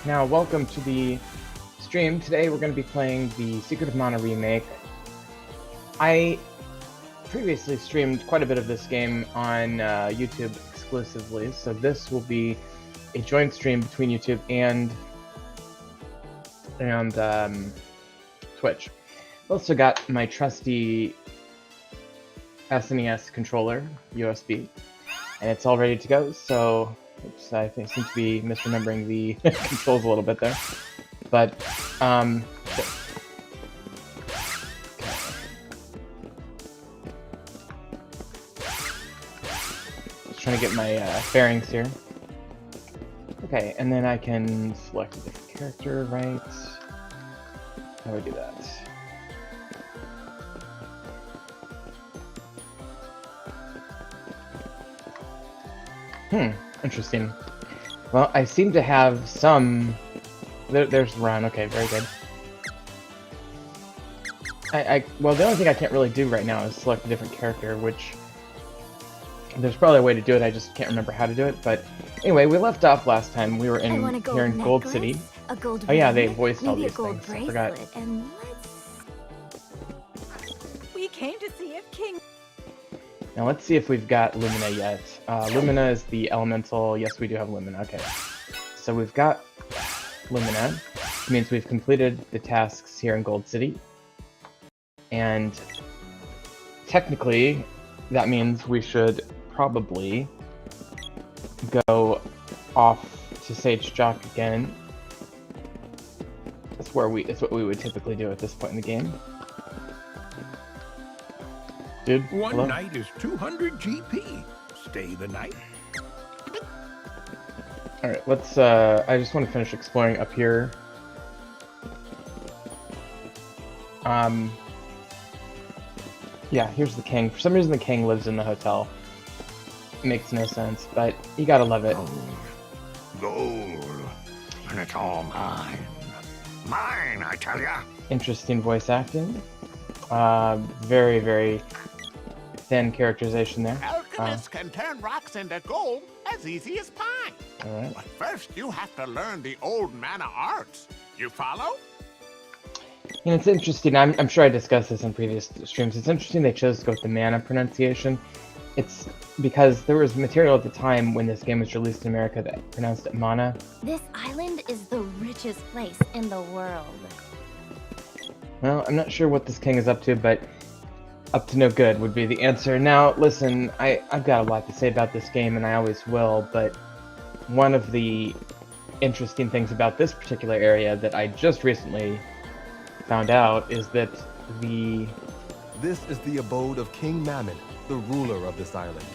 Now, welcome to the stream. Today we're going to be playing the Secret of Mana remake. I previously streamed quite a bit of this game on YouTube exclusively, so this will be a joint stream between YouTube and Twitch. I've also got my trusty SNES controller, USB, and it's all ready to go, so oops, I think I seem to be misremembering the controls a little bit there. But, just trying to get my bearings here. Okay, and then I can select a different character, right? How do I do that? Interesting. Well, I seem to have some... There's Ron, okay, very good. Well, the only thing I can't really do right now is select a different character, which... There's probably a way to do it, I just can't remember how to do it, but... Anyway, we left off last time, we were here in Gold City. Oh yeah, they voiced all these things, I forgot. And we came to see if King... Now let's see if we've got Lumina yet. Lumina is the elemental. Yes, we do have Lumina. Okay. So we've got Lumina, which means we've completed the tasks here in Gold City. And technically, that means we should probably go off to Sage Jock again. That's what we would typically do at this point in the game. Dude, one night is 200 GP. Stay the night. Alright, let's, I just want to finish exploring up here. Yeah, here's the king. For some reason the king lives in the hotel. Makes no sense, but you gotta love it. Gold. And it's all mine. Mine, I tell ya. Interesting voice acting. Very, very thin characterization there. Alchemists can turn rocks into gold as easy as pie. Alright. But first, you have to learn the old mana arts. You follow? You know, it's interesting. I'm sure I discussed this in previous streams. It's interesting they chose to go with the mana pronunciation. It's because there was material at the time when this game was released in America that pronounced it mana. This island is the richest place in the world. Well, I'm not sure what this king is up to, but up to no good would be the answer. Now, listen, I've got a lot to say about this game, and I always will, but one of the interesting things about this particular area that I just recently found out is that This is the abode of King Mammon, the ruler of this island.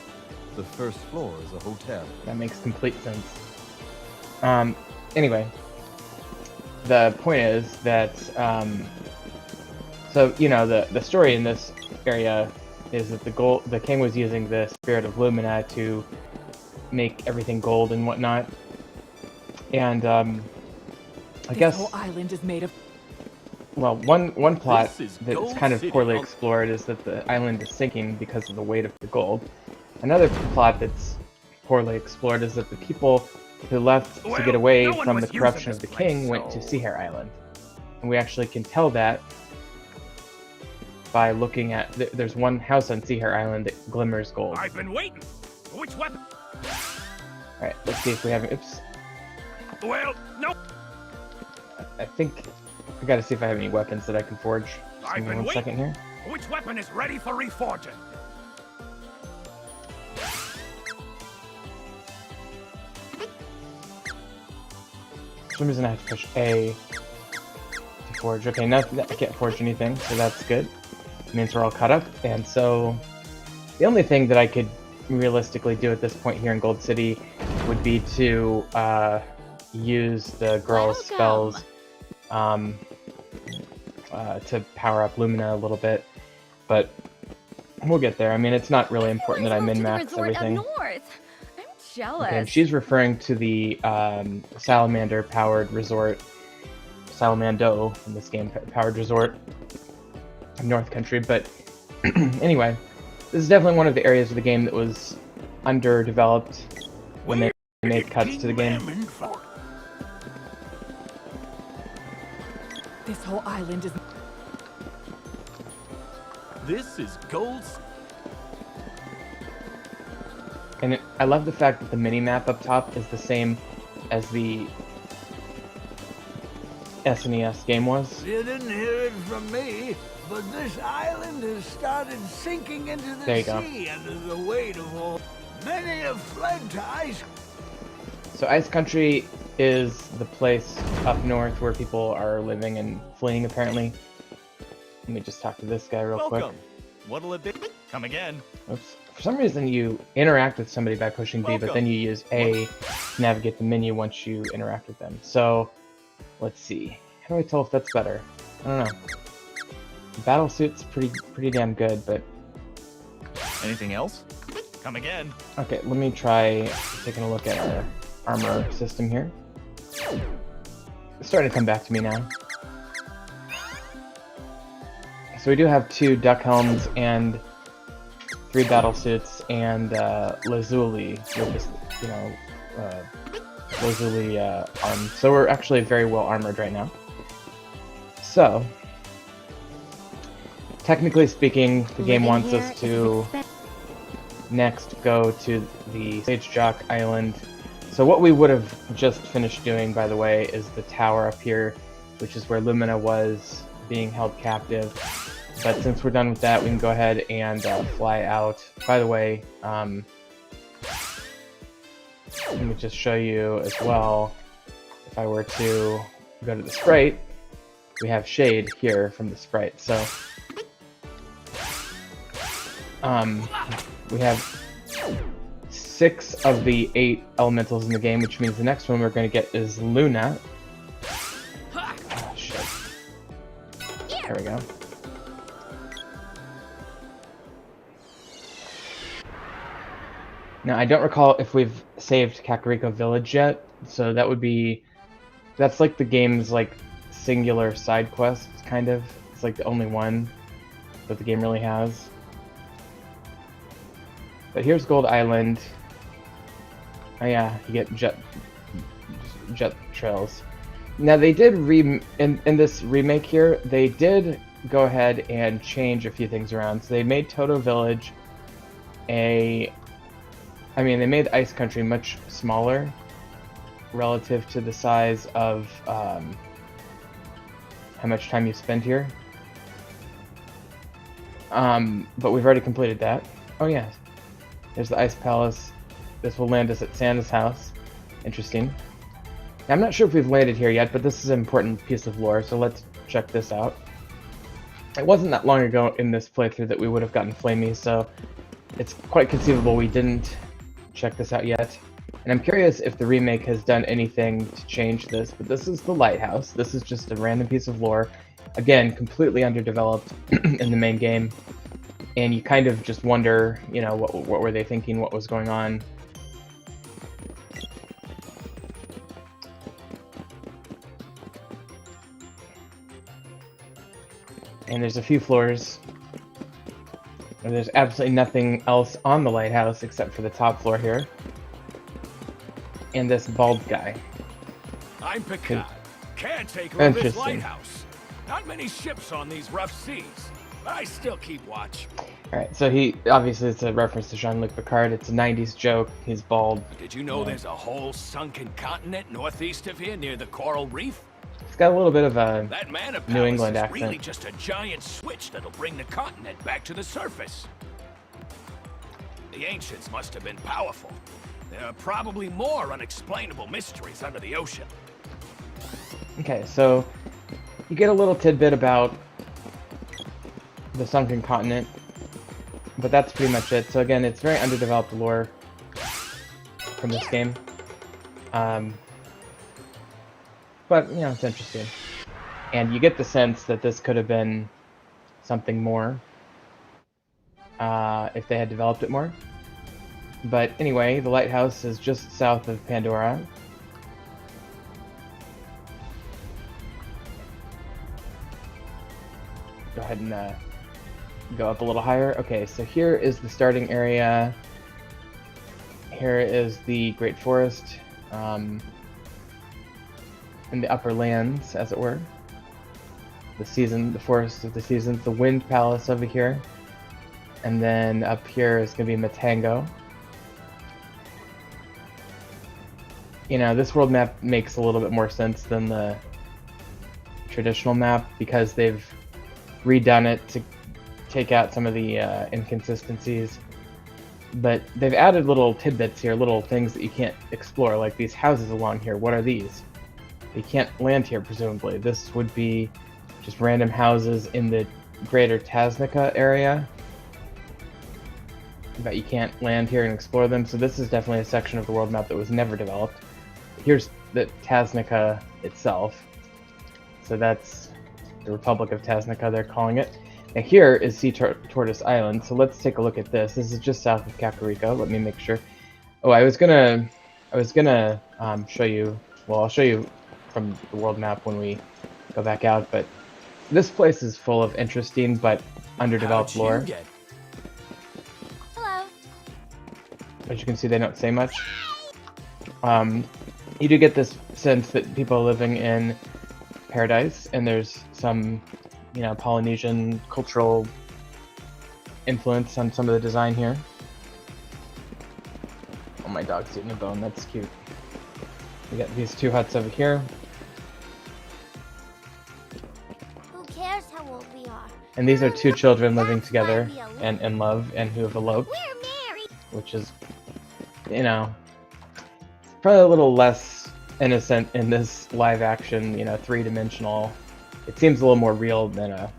The first floor is a hotel. That makes complete sense. Anyway, the point is that, so, you know, the story in this area is that the king was using the spirit of Lumina to make everything gold and whatnot. And, I guess... This whole island is made of... Well, one plot that's kind of poorly explored is that the island is sinking because of the weight of the gold. Another plot that's poorly explored is that the people who left to get away from the corruption of the king went to Sea Hare Island. And we actually can tell that by looking at... There's one house on Sea Hare Island that glimmers gold. I've been waiting. Which weapon? Alright, let's see if we have... Oops. Well, no. I think... I gotta see if I have any weapons that I can forge. Just give me one second here. Which weapon is ready for reforging? For some reason I have to push A to forge. Okay, no, I can't forge anything, so that's good. It means we're all caught up, and so... The only thing that I could realistically do at this point here in Gold City would be to use the girl's spells to power up Lumina a little bit, but we'll get there. I mean, it's not really important that I min-max everything. I'm jealous. Okay, and she's referring to the salamander-powered resort, Salamando in this game, powered resort in North Country, but anyway, this is definitely one of the areas of the game that was underdeveloped when they made cuts to the game. This whole island is... This is gold. And I love the fact that the mini-map up top is the same as the SNES game was. You didn't hear it from me, but this island has started sinking into There the you go. sea under the weight of all. Many have fled to ice. So Ice Country is the place up north where people are living and fleeing, apparently. Let me just talk to this guy real quick. Welcome. What'll it be? Come again. Oops. For some reason, you interact with somebody by pushing B, but then you use A to navigate the menu once you interact with them. So, let's see. How do I tell if that's better? I don't know. The battle suit's pretty damn good, but... Anything else? Come again. Okay, let me try taking a look at our armor system here. It's starting to come back to me now. So we do have 2 duck helms and 3 battle suits and lazuli with this, lazuli arm. So we're actually very well armored right now. So, technically speaking, the game wants us to next go to the Sage Jock Island. So what we would have just finished doing, by the way, is the tower up here, which is where Lumina was being held captive. But since we're done with that, we can go ahead and fly out. By the way, let me just show you as well. If I were to go to the sprite, we have shade here from the sprite. So we have 6 of the 8 elementals in the game, which means the next one we're going to get is Luna. Oh, shit. There we go. Now, I don't recall if we've saved Kakariko Village yet, so that would be... That's like the game's, like, singular side quest, kind of. It's like the only one that the game really has. But here's Gold Island. Oh yeah, you get jet trails. Now they did in this remake here, they did go ahead and change a few things around. So they made Toto Village they made Ice Country much smaller relative to the size of how much time you spend here. But we've already completed that. Oh yeah, there's the Ice Palace. This will land us at Santa's house. Interesting. Now, I'm not sure if we've landed here yet, but this is an important piece of lore, so let's check this out. It wasn't that long ago in this playthrough that we would have gotten Flamey, so it's quite conceivable we didn't check this out yet. And I'm curious if the remake has done anything to change this, but this is the Lighthouse. This is just a random piece of lore. Again, completely underdeveloped in the main game. And you kind of just wonder, you know, what were they thinking, what was going on. And there's a few floors. And there's absolutely nothing else on the lighthouse except for the top floor here. And this bald guy. I'm Picard, caretaker of this lighthouse. Not many ships on these rough seas, but I still keep watch. Alright, so obviously it's a reference to Jean-Luc Picard. It's a 90s joke. He's bald. Did you know there's a whole sunken continent northeast of here near the coral reef? He's got a little bit of a That Mana New England Palace is accent. really just a giant switch that'll bring the continent back to the surface. The ancients must have been powerful. There are probably more unexplainable mysteries under the ocean. Okay, so you get a little tidbit about the sunken continent, but that's pretty much it. So again, it's very underdeveloped lore from this game. But, you know, it's interesting. And you get the sense that this could have been something more if they had developed it more. But anyway, the lighthouse is just south of Pandora. Go ahead and go up a little higher. Okay, so here is the starting area. Here is the Great Forest. In the upper lands, as it were. the Forest of the Seasons, the Wind Palace over here. And then up here is going to be Matango. You know, this world map makes a little bit more sense than the traditional map because they've redone it to take out some of the inconsistencies. But they've added little tidbits here, little things that you can't explore, like these houses along here. What are these? You can't land here, presumably. This would be just random houses in the greater Tasnica area. But you can't land here and explore them, so this is definitely a section of the world map that was never developed. Here's the Tasnica itself. So that's the Republic of Tasnica, they're calling it. And here is Tortoise Island, so let's take a look at this. This is just south of Kakariko. Let me make sure. Oh, I was gonna show you. Well, I'll show you from the world map when we go back out. But this place is full of interesting but underdeveloped lore. Hello. As you can see, they don't say much. You do get this sense that people are living in paradise, and there's some, you know, Polynesian cultural influence on some of the design here. Oh, my dog's eating a bone. That's cute. We got these two huts over here. Who cares how old we are? And these are two children living together and in love and who have eloped, We're married. which is, you know, probably a little less innocent in this live action, you know, three-dimensional. It seems a little more real than a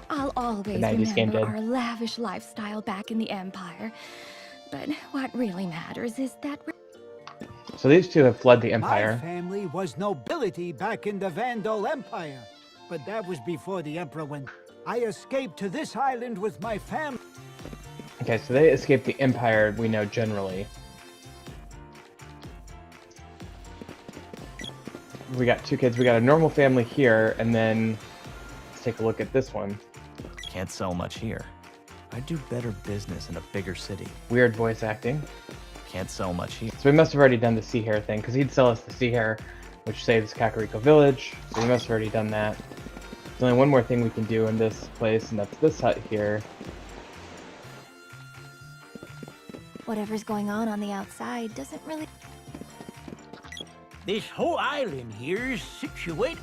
I'll always 90s game remember did. our lavish lifestyle back in the Empire. But what really matters is that So these two have fled the My Empire. family was nobility back in the Vandal Empire, but that was before the Emperor went. I escaped to this island with my family. Okay, so they escaped the Empire, we know generally. We got two kids. We got a normal family here, and then let's take a look at this one. Can't sell much here. I'd do better business in a bigger city. Weird voice acting. Can't sell much here. So we must have already done the sea hare thing, because he'd sell us the sea hare, which saves Kakariko Village. So we must have already done that. There's only one more thing we can do in this place, and that's this hut here. whatever's going on the outside doesn't really... This whole island here is situated.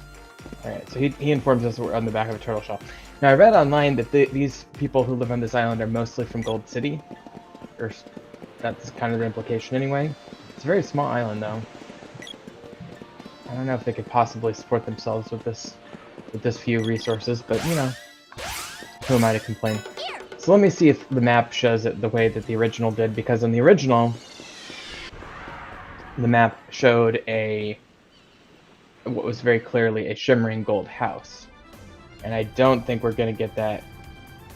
Alright, so he informs us we're on the back of a turtle shell. Now I read online that these people who live on this island are mostly from Gold City. Or that's kind of the implication anyway. It's a very small island though. I don't know if they could possibly support themselves with this few resources, but you know, who am I to complain? So let me see if the map shows it the way that the original did, because in the original, the map showed what was very clearly a shimmering gold house. And I don't think we're going to get that.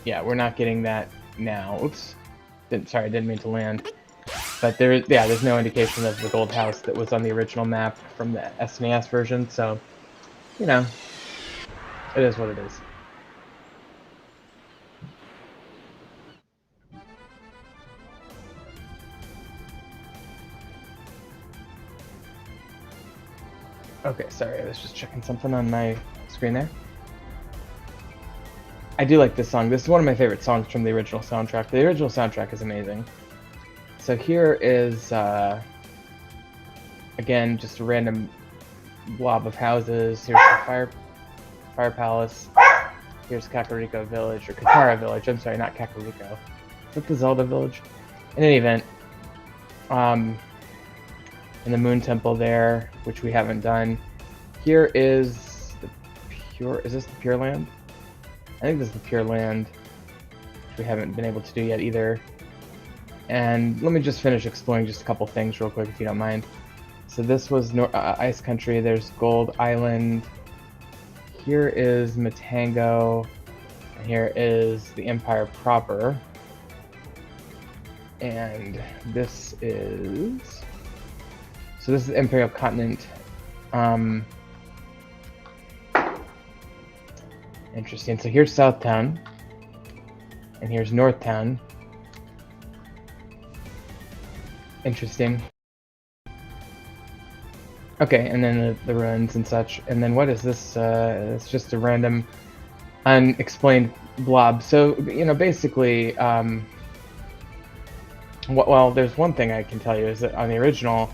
Yeah, we're not getting that now. Oops. Sorry, I didn't mean to land. But there's no indication of the gold house that was on the original map from the SNES version, so, you know, it is what it is. Okay, sorry, I was just checking something on my screen there. I do like this song. This is one of my favorite songs from the original soundtrack. The original soundtrack is amazing. So here is, again, just a random blob of houses. Here's the Fire Palace. Here's Kakariko Village, or Katara Village. I'm sorry, not Kakariko. Is that the Zelda Village? In any event, and the Moon Temple there, which we haven't done. Here is the is this the Pure Land? I think this is the Pure Land, which we haven't been able to do yet either. And let me just finish exploring just a couple things real quick, if you don't mind. So this was Ice Country. There's Gold Island. Here is Matango. And here is the Empire proper. And this is... So this is the Imperial Continent. Interesting. So here's Southtown. And here's Northtown. Interesting. Okay, and then the ruins and such. And then what is this? It's just a random unexplained blob. So, you know, basically, well, there's one thing I can tell you is that on the original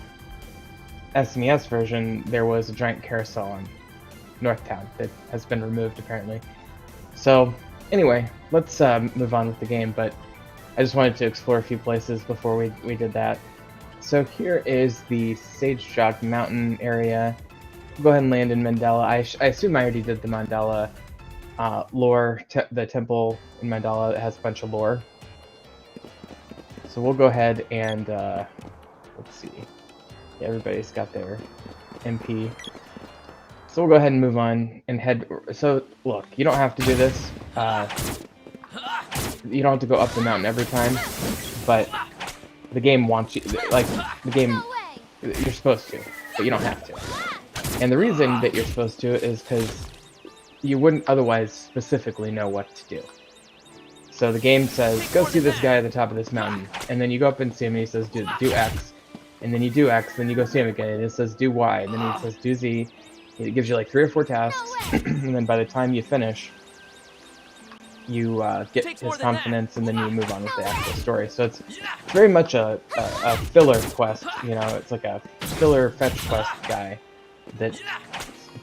SNES version, there was a giant carousel on Northtown that has been removed apparently. So, anyway, let's move on with the game, but I just wanted to explore a few places before we did that. So here is the Sage Shock Mountain area. Go ahead and land in Mandala. I assume I already did the Mandala lore, the temple in Mandala that has a bunch of lore. So we'll go ahead and, let's see. Yeah, everybody's got their MP. So we'll go ahead and move on and head. So look, you don't have to do this. You don't have to go up the mountain every time, but the game wants you, like, the game, you're supposed to, but you don't have to. And the reason that you're supposed to is because you wouldn't otherwise specifically know what to do. So the game says, go see this guy at the top of this mountain, and then you go up and see him and he says, do X, and then you do X, then you go see him again and it says do Y, and then he says do Z. It gives you like 3 or 4 tasks, and then by the time you finish, you get his confidence, and then you move on with the actual story. So it's very much a filler quest, you know, it's like a filler fetch quest guy that's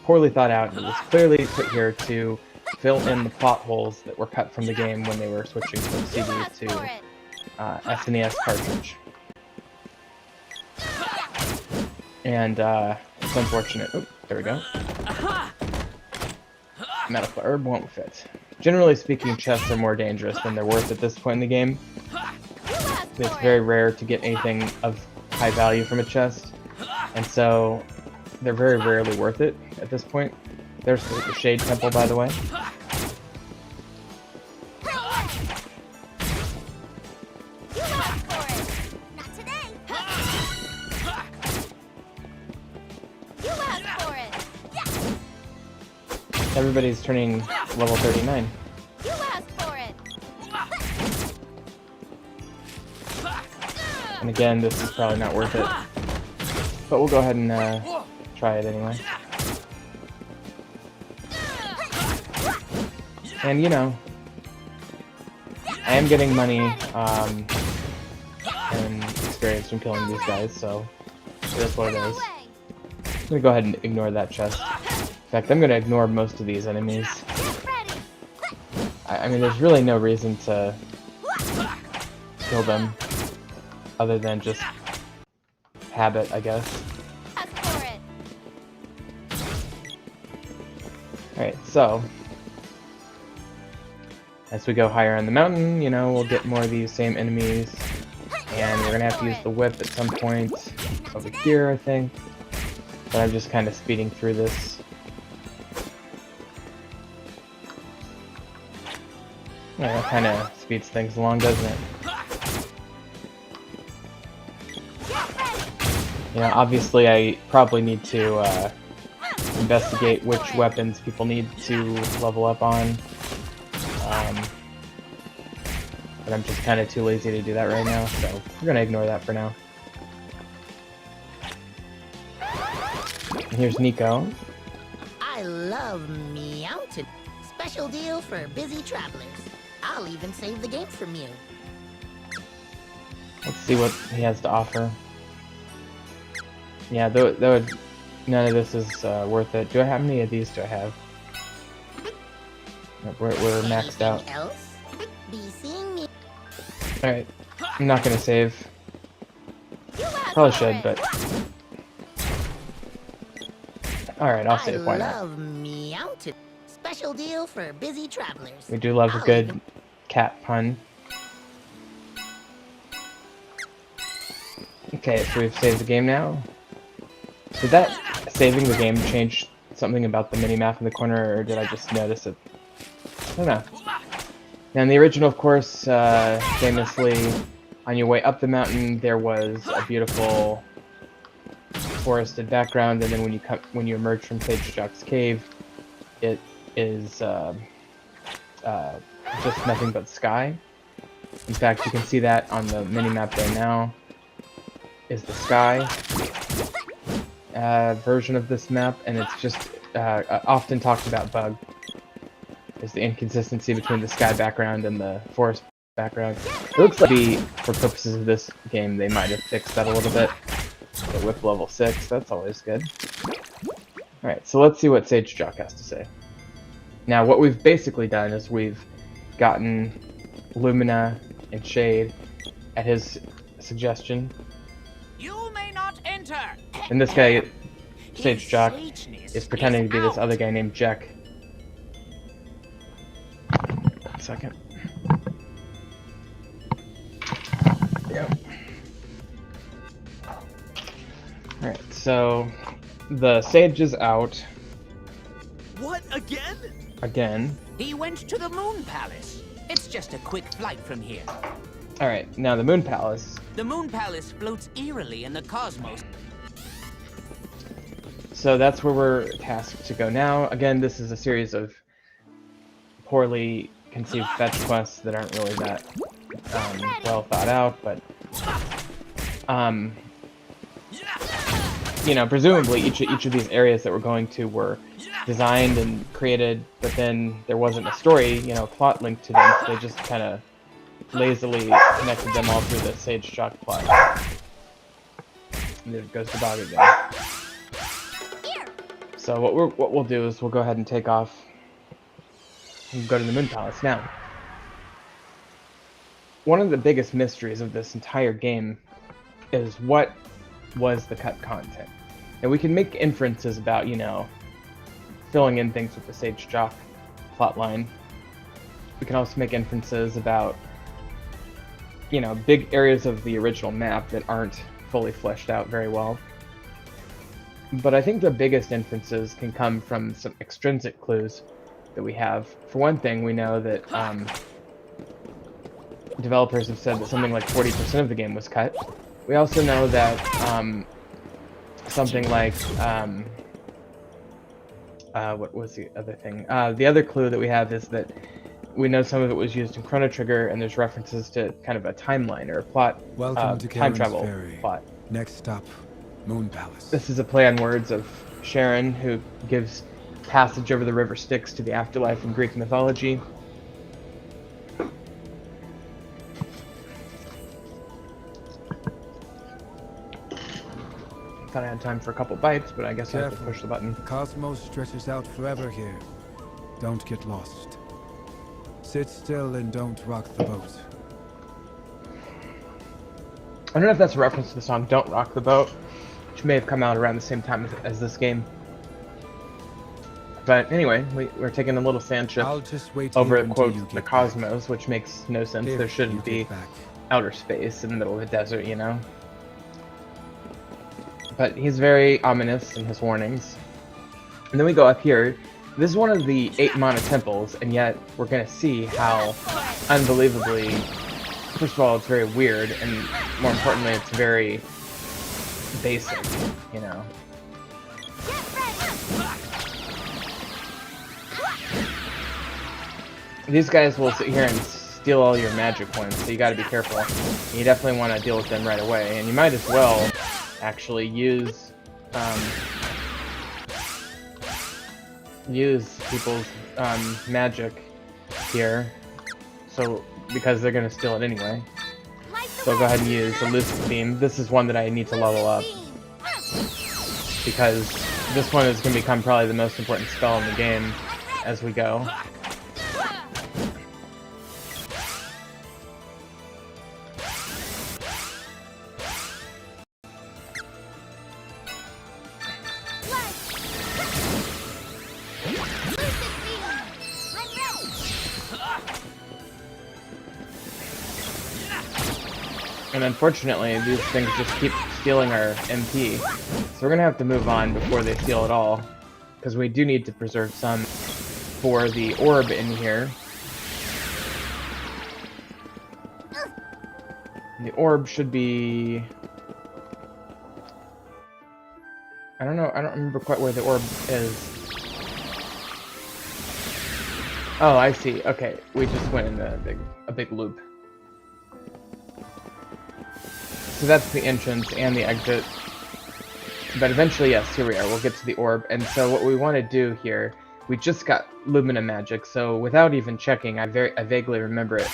poorly thought out, and it was clearly put here to fill in the plot holes that were cut from the game when they were switching from CD to SNES cartridge. And it's unfortunate. Oh, there we go. Medical herb won't fit. Generally speaking, chests are more dangerous than they're worth at this point in the game. It's very rare to get anything of high value from a chest, and so they're very rarely worth it at this point. There's the Shade Temple, by the way. Everybody's turning level 39. You asked for it. And again, this is probably not worth it. But we'll go ahead and try it anyway. And you know, I am getting money and experience from killing these guys, so that's what it is. I'm gonna go ahead and ignore that chest. In fact, I'm gonna ignore most of these enemies. I mean, there's really no reason to kill them other than just habit, I guess. Alright, so as we go higher on the mountain, you know, we'll get more of these same enemies, and we're gonna have to use the whip at some point over here, I think. But I'm just kind of speeding through this. Yeah, that kind of speeds things along, doesn't it? You know, obviously I probably need to investigate which weapons people need to level up on. But I'm just kind of too lazy to do that right now, so we're going to ignore that for now. And here's Nico. I love Meowton. Special deal for busy travelers. I'll even save the game from you. Let's see what he has to offer. Yeah, none of this is worth it. How many of these do I have? We're maxed out. Else? Be seeing me. Alright, I'm not gonna save. Probably should, but... Alright, I'll save, why not? I love Meowton. Special deal for busy travelers. We do love a good cat pun. Okay, so we've saved the game now. Did that saving the game change something about the mini-map in the corner, or did I just notice it? I don't know. Now in the original, of course, famously, on your way up the mountain, there was a beautiful forested background, and then when you emerge from Sage Shock's cave, it is just nothing but sky. In fact, you can see that on the mini-map there now, is the sky version of this map, and it's just often talked about bug. is the inconsistency between the sky background and the forest background. It looks like for purposes of this game, they might have fixed that a little bit. The whip level 6, that's always good. Alright, so let's see what Sage Jock has to say. Now, what we've basically done is we've gotten Lumina and Shade at his suggestion. You may not enter. And this guy, Sage Jock, is pretending to be this other guy named Jack. 1 second. Yep. Alright, so the Sage is out. What, again? Again. He went to the Moon Palace. It's just a quick flight from here. Alright, now the Moon Palace. The Moon Palace floats eerily in the cosmos. So that's where we're tasked to go now. Again, this is a series of poorly conceived fetch quests that aren't really that well thought out, but you know, presumably each of these areas that we're going to were designed and created, but then there wasn't a story, you know, plot link to them, so they just kind of lazily connected them all through the Sage Jock plot. And there goes the dog again. So what we'll do is we'll go ahead and take off and go to the Moon Palace now. One of the biggest mysteries of this entire game is what was the cut content. And we can make inferences about, you know, filling in things with the Sage Jock plotline. We can also make inferences about, you know, big areas of the original map that aren't fully fleshed out very well. But I think the biggest inferences can come from some extrinsic clues that we have. For one thing, we know that developers have said that something like 40% of the game was cut. We also know that something like what was the other thing? The other clue that we have is that we know some of it was used in Chrono Trigger, and there's references to kind of a timeline or a plot, Welcome to time Karen's travel Ferry. plot. Next stop, Moon Palace. This is a play on words of Sharon, who gives passage over the river Styx to the afterlife in Greek mythology. Thought I had time for a couple bites, but I guess I have to push the button. The cosmos stretches out forever here. Don't get lost. Sit still and don't rock the boat. I don't know if that's a reference to the song Don't Rock the Boat, which may have come out around the same time as this game. But anyway, we're taking a little sand shift over at, quote, the cosmos, which makes no sense. There shouldn't be outer space in the middle of a desert, you know? But he's very ominous in his warnings. And then we go up here. This is one of the 8 Mana temples, and yet we're going to see how unbelievably... First of all, it's very weird, and more importantly, it's very basic, you know? These guys will sit here and steal all your magic points, so you gotta be careful. You definitely want to deal with them right away, and you might as well actually use people's magic here, so because they're gonna steal it anyway. So I'll go ahead and use Elusive Beam. This is one that I need to level up because this one is gonna become probably the most important spell in the game as we go. And unfortunately, these things just keep stealing our MP. So we're gonna have to move on before they steal it all. Because we do need to preserve some for the orb in here. The orb should be... I don't know, I don't remember quite where the orb is. Oh, I see. Okay, we just went in a big loop. So that's the entrance and the exit. But eventually, yes, here we are. We'll get to the orb. And so what we want to do here we just got Lumina magic, so without even checking, I vaguely remember it.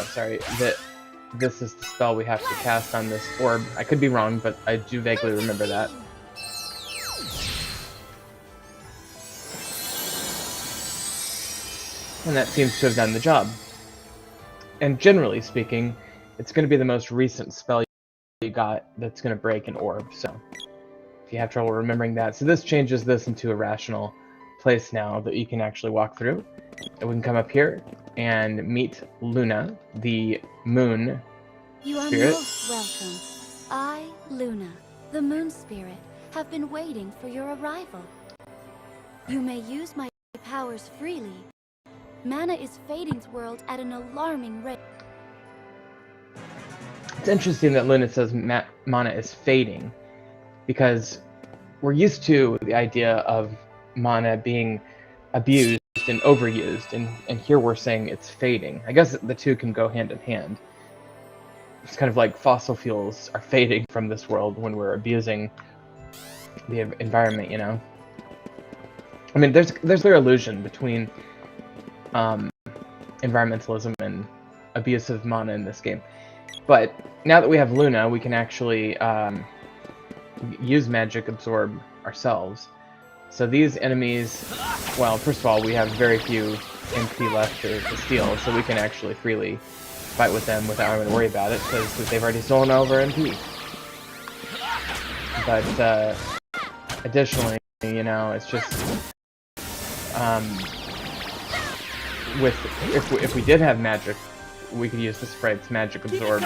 Sorry, that this is the spell we have to cast on this orb. I could be wrong, but I do vaguely remember that. And that seems to have done the job. And generally speaking, it's going to be the most recent spell you got that's going to break an orb, so if you have trouble remembering that. So this changes this into a rational place now that you can actually walk through. And we can come up here and meet Luna, the moon You are spirit. most welcome. I, Luna, the moon spirit, have been waiting for your arrival. You may use my powers freely. Mana is fading's world at an alarming rate. It's interesting that Luna says mana is fading, because we're used to the idea of mana being abused and overused, and here we're saying it's fading. I guess the two can go hand in hand. It's kind of like fossil fuels are fading from this world when we're abusing the environment, you know? I mean, there's clear illusion between environmentalism and abuse of mana in this game. But now that we have Luna, we can actually use magic absorb ourselves. So these enemies, well, first of all, we have very few MP left to steal, so we can actually freely fight with them without having to worry about it, because they've already stolen all of our MP. But additionally, you know, it's just if we did have magic, we could use the sprite's magic absorb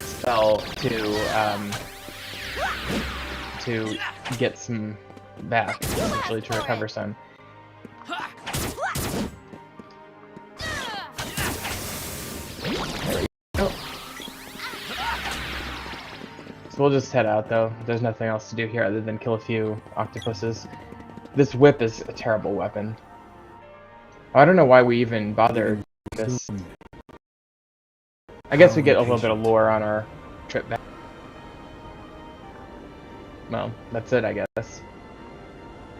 spell to get some back, essentially, to recover some. There we go. So we'll just head out, though. There's nothing else to do here other than kill a few octopuses. This whip is a terrible weapon. I don't know why we even bothered this. I guess we get a little bit of lore on our trip back. Well, that's it, I guess.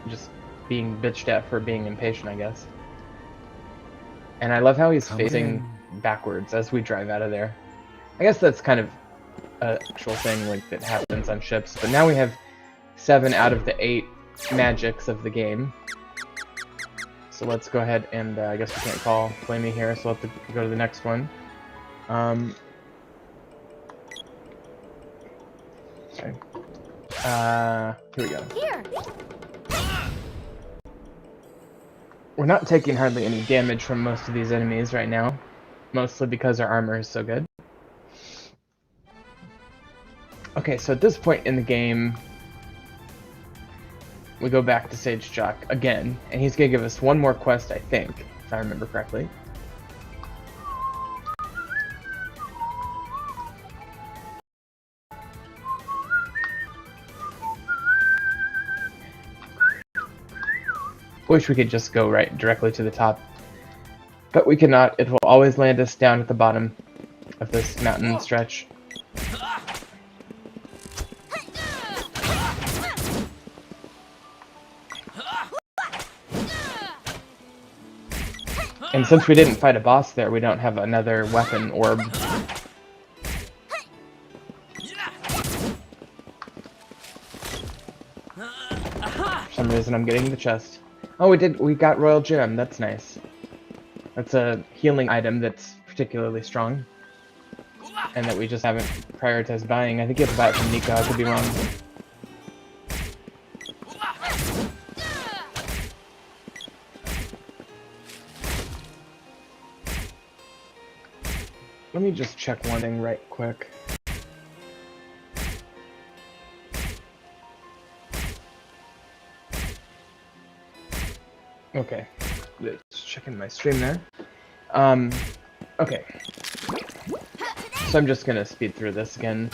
Just being bitched at for being impatient, I guess. And I love how he's facing backwards as we drive out of there. I guess that's kind of an actual thing like that happens on ships. But now we have 7 out of the 8 magics of the game. So let's go ahead and I guess we can't call Flamey here, so we'll have to go to the next one. Okay. Here we go. Here. We're not taking hardly any damage from most of these enemies right now, mostly because our armor is so good. Okay, so at this point in the game, we go back to Sage Jock again, and he's gonna give us one more quest, I think, if I remember correctly. Wish we could just go directly to the top, but we cannot. It will always land us down at the bottom of this mountain stretch. And since we didn't fight a boss there, we don't have another weapon orb. For some reason I'm getting the chest. Oh, we got Royal Gem, that's nice. That's a healing item that's particularly strong. And that we just haven't prioritized buying. I think you have to buy it from Nico, I could be wrong. Let me just check one thing right quick. Okay, just checking my stream there. Okay. So I'm just gonna speed through this again.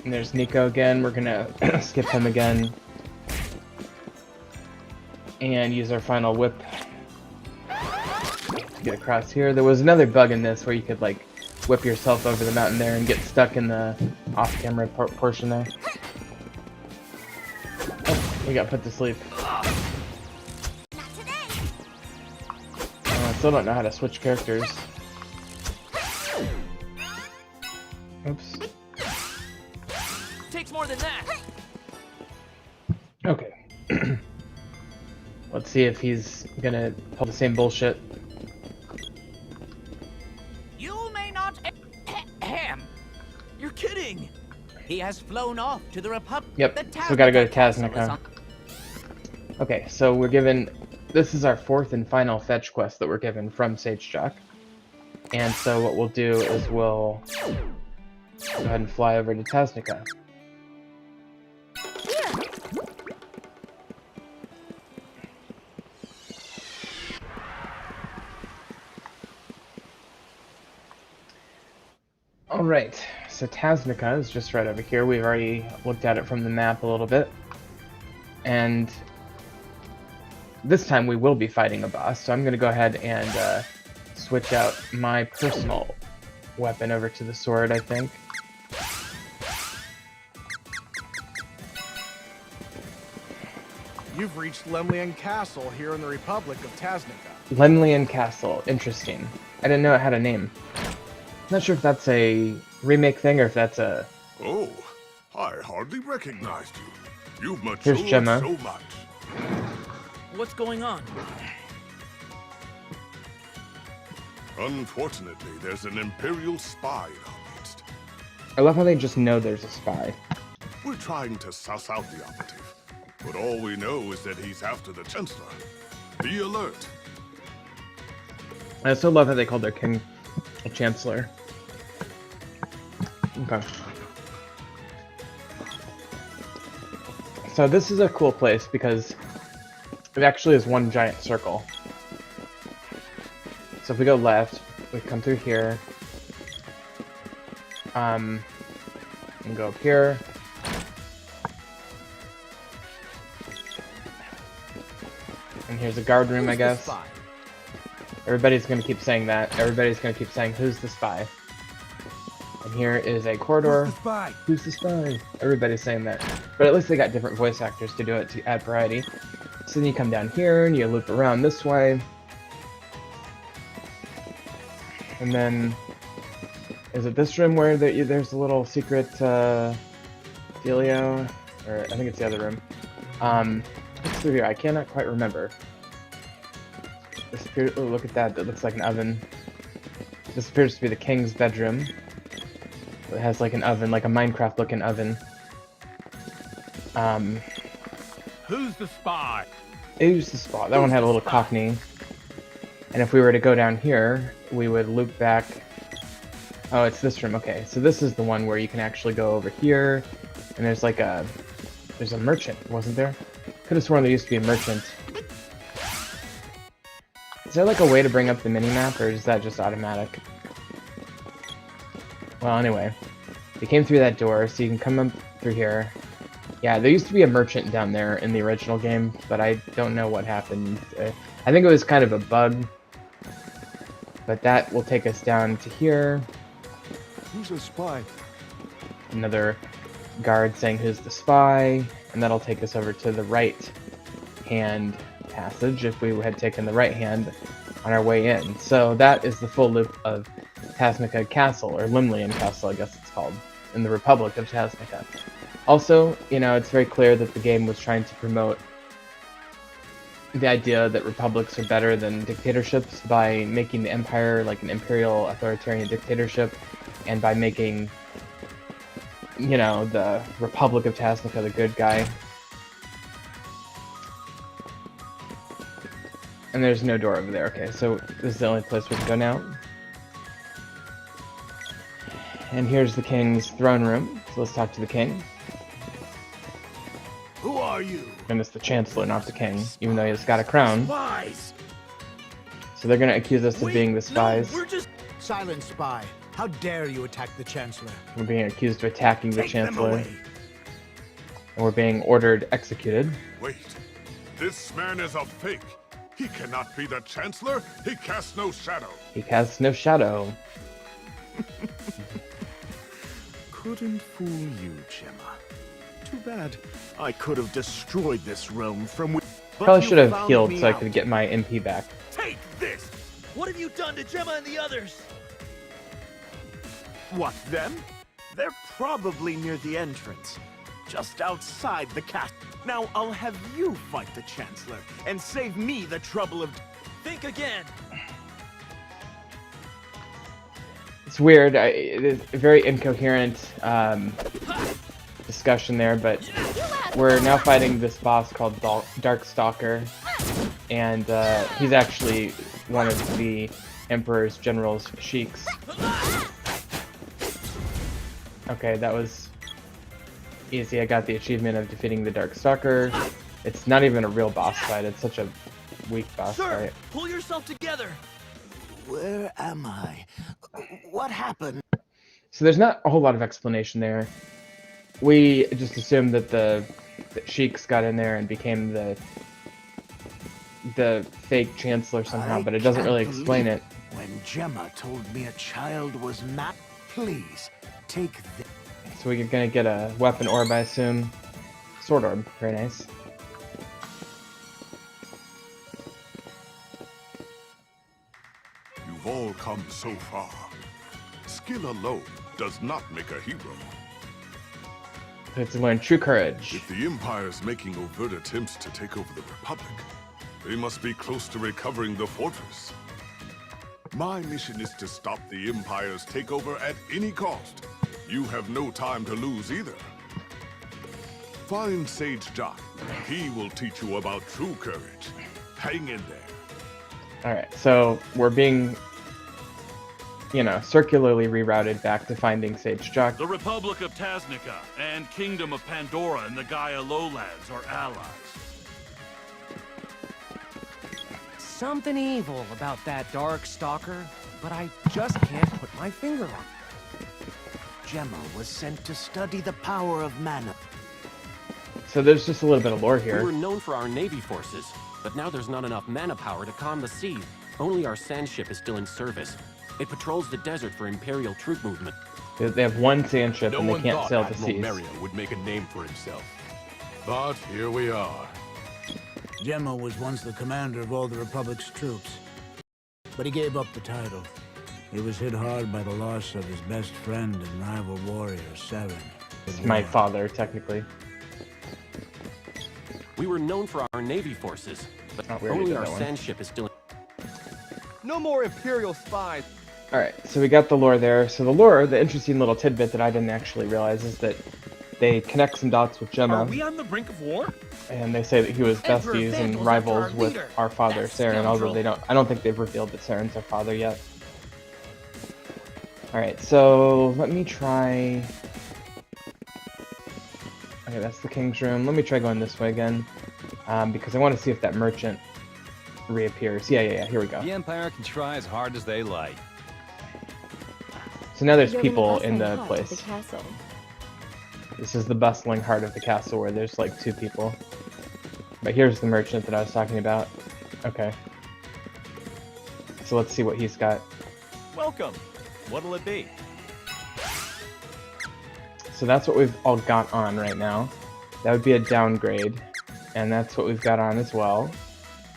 And there's Nico again. We're gonna skip him again. And use our final whip to get across here. There was another bug in this where you could like whip yourself over the mountain there and get stuck in the off-camera portion there. Oh, we got put to sleep. I still don't know how to switch characters. Oops. Takes more than that. Okay. Let's see if he's gonna pull the same bullshit. You may not. You're kidding. He has flown off to the Republic. Yep. So we gotta go to Tasnica. Okay, so we're given. This is our 4th and final fetch quest that we're given from Sage Jock. And so what we'll do is we'll go ahead and fly over to Tasnica. Alright, so Tasnica is just right over here. We've already looked at it from the map a little bit. And this time we will be fighting a boss, so I'm going to go ahead and switch out my personal weapon over to the sword, I think. You've reached Lemlian Castle here in the Republic of Tasnica. Lemlian Castle, interesting. I didn't know it had a name. Not sure if that's a remake thing or if that's a... Oh, I hardly recognized you. You've matured Here's Gemma. so much. What's going on? Unfortunately, there's an Imperial spy in our midst. I love how they just know there's a spy. We're trying to suss out the operative, but all we know is that he's after the Chancellor. Be alert. I also love how they called their king a Chancellor. Okay. So this is a cool place because it actually is one giant circle. So if we go left, we come through here. And go up here. And here's a guard room, I guess. Everybody's gonna keep saying that. Everybody's gonna keep saying, "Who's the spy?" And here is a corridor. Who's the spy? Who's the spy? Everybody's saying that. But at least they got different voice actors to do it to add variety. So then you come down here and you loop around this way. And then, is it this room where there's a little secret dealio? Or I think it's the other room. What's through here? I cannot quite remember. This appears, oh, look at that. That looks like an oven. This appears to be the king's bedroom. It has like an oven, like a Minecraft-looking oven. Who's the spy? Who's the spy? That one had a little cockney. And if we were to go down here, we would loop back. Oh, it's this room. Okay, so this is the one where you can actually go over here. And there's like a... There's a merchant, wasn't there? Could have sworn there used to be a merchant. Is there like a way to bring up the mini-map, or is that just automatic? Well, anyway. We came through that door, so you can come up through here. Yeah, there used to be a merchant down there in the original game, but I don't know what happened. I think it was kind of a bug. But that will take us down to here. Who's a spy? Another guard saying, "Who's the spy?" And that'll take us over to the right-hand passage if we had taken the right hand on our way in. So that is the full loop of Tasnica Castle, or Lemlian Castle, I guess it's called, in the Republic of Tasnica. Also, you know, it's very clear that the game was trying to promote the idea that republics are better than dictatorships by making the Empire like an imperial authoritarian dictatorship, and by making, you know, the Republic of Tasnica the good guy. And there's no door over there. Okay, so this is the only place we can go now. And here's the king's throne room. So let's talk to the king. Who are you? And it's the Chancellor, not the king, even though he's got a crown. Spies. So they're gonna accuse us of being the spies. We're just silent spy. How dare you attack the Chancellor? We're being accused of attacking the Take them Chancellor. away. And we're being ordered executed. Wait, this man is a fake. He cannot be the Chancellor. He casts no shadow. He casts no shadow. Couldn't fool you, Gemma. Too bad. I could have destroyed this realm from within. Probably should have healed so I could get my MP back. Take this! What have you done to Gemma and the others? What, them? They're probably near the entrance, just outside the castle. Now I'll have you fight the Chancellor and save me the trouble of... Think again! It's weird. It is a very incoherent discussion there, but we're now fighting this boss called Dark Stalker, and he's actually one of the Emperor's general's sheiks. Okay, that was easy. I got the achievement of defeating the Dark Stalker. It's not even a real boss fight. It's such a weak boss fight. Pull yourself together! Where am I? What happened? So there's not a whole lot of explanation there. We just assumed that the sheiks got in there and became the fake Chancellor somehow, but it doesn't really explain it. When Gemma told me a child was not, please take this. So we're gonna get a weapon orb, I assume. Sword orb, very nice. You've all come so far. Skill alone does not make a hero. We have to learn true courage. If the Empire's making overt attempts to take over the Republic, they must be close to recovering the fortress. My mission is to stop the Empire's takeover at any cost. You have no time to lose either. Find Sage Jock. He will teach you about true courage. Hang in there. Alright, so we're being, you know, circularly rerouted back to finding Sage Jock. The Republic of Tasnica and Kingdom of Pandora and the Gaia Lowlands are allies. Something evil about that Dark Stalker, but I just can't put my finger on it. Gemma was sent to study the power of mana. So there's just a little bit of lore We here. were known for our navy forces, but now there's not enough mana power to calm the sea. Only our sand ship is still in service. It patrols the desert for Imperial troop movement. They have one sand ship and they can't sail the Admiral seas. Merria would make a name for himself. But here we are. Gemma was once the commander of all the Republic's troops, but he gave up the title. He was hit hard by the loss of his best friend and rival warrior, Saren. It's my father, technically. We were known for our navy forces, but we already only did our that one. sand ship is still in... No more Imperial spies. Alright, so we got the lore there. So the lore, the interesting little tidbit that I didn't actually realize is that they connect some dots with Gemma. Are we on the brink of war? And they say that he was Emperor besties and Vandal's rivals after our with leader, our father, that Saren, although scoundrel. I don't think they've revealed that Saren's our father yet. Alright, so let me try... Okay, that's the king's room. Let me try going this way again, because I want to see if that merchant reappears. Yeah, here we go. The Empire can try as hard as they like. So now there's You're in the people in bustling the heart of place. the castle. This is the bustling heart of the castle where there's like 2 people. But here's the merchant that I was talking about. Okay. So let's see what he's got. Welcome. What'll it be? So that's what we've all got on right now. That would be a downgrade. And that's what we've got on as well.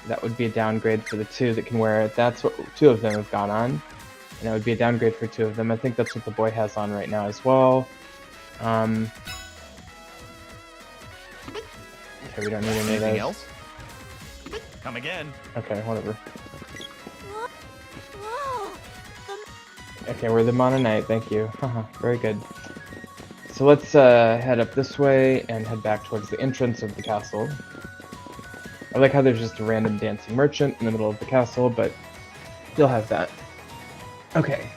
That would be a downgrade for the 2 that can wear it. That's what 2 of them have got on. And that would be a downgrade for 2 of them. I think that's what the boy has on right now as well. Okay, we don't need any of Anything those. else? Come again. Okay, whatever. Okay, we're the Mononite, thank you. Haha, very good. So let's head up this way and head back towards the entrance of the castle. I like how there's just a random dancing merchant in the middle of the castle, but you'll have that. Okay.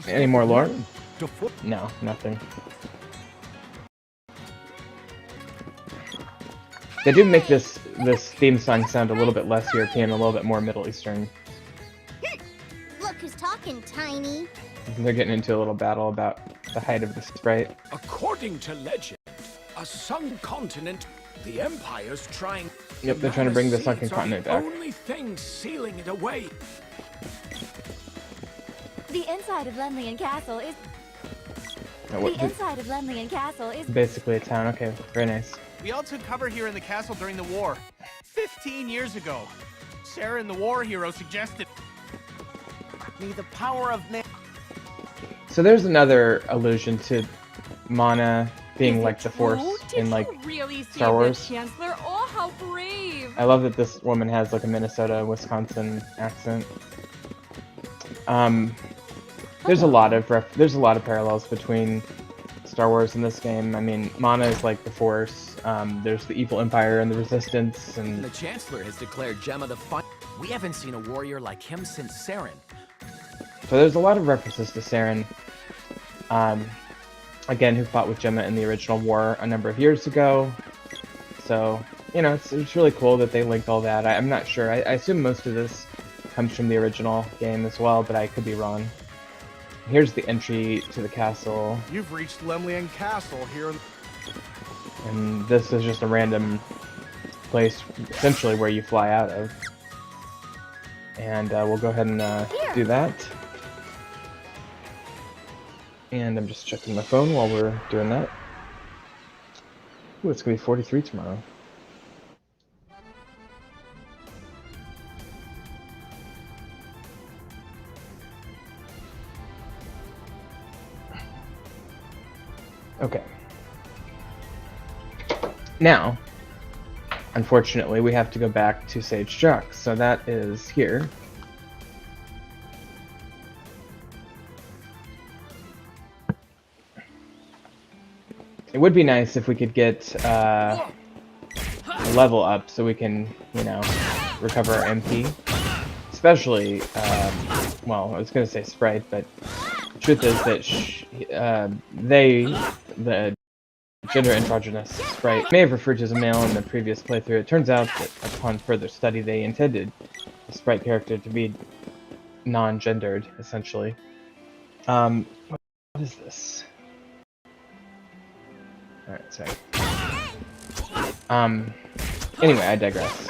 Any more lore? No, nothing. They do make this theme song sound a little bit less European, a little bit more Middle Eastern. Look who's talking, Tiny. They're getting into a little battle about the height of the sprite. According to legend, a sunk continent, the Empire's trying... Yep, they're trying to bring the sunken Seeds are continent the back. only thing sealing it away. The inside of Lemlian Castle is... Oh, The inside of Lemlian Castle is... basically a town. Okay, very nice. We all took cover here in the castle during the war. 15 years ago. Sarah and the war hero suggested me the power of man. So there's another allusion to Mana being like the Force in like Star Wars. Chancellor? Oh, how brave! I love that this woman has like a Minnesota, Wisconsin accent. There's a lot of parallels between Star Wars and this game. I mean, Mana is like the Force. There's the evil Empire and the Resistance, and The Chancellor has declared Gemma the final. We haven't seen a warrior like him since Saren. so there's a lot of references to Saren. Again, who fought with Gemma in the original war a number of years ago. So, you know, it's really cool that they linked all that. I'm not sure. I assume most of this comes from the original game as well, but I could be wrong. Here's the entry to the castle. You've reached Lemlian Castle here in... And this is just a random place, essentially, where you fly out of. And we'll go ahead and do that. And I'm just checking my phone while we're doing that. Ooh, it's gonna be 43 tomorrow. Okay. Now, unfortunately, we have to go back to Sage Jux, so that is here. It would be nice if we could get a level up so we can, you know, recover our MP. Especially, well, I was going to say Sprite, but the truth is that the gender androgynous Sprite, may have referred to as a male in the previous playthrough. It turns out that upon further study, they intended the Sprite character to be non-gendered, essentially. What is this? Alright, sorry. Anyway, I digress.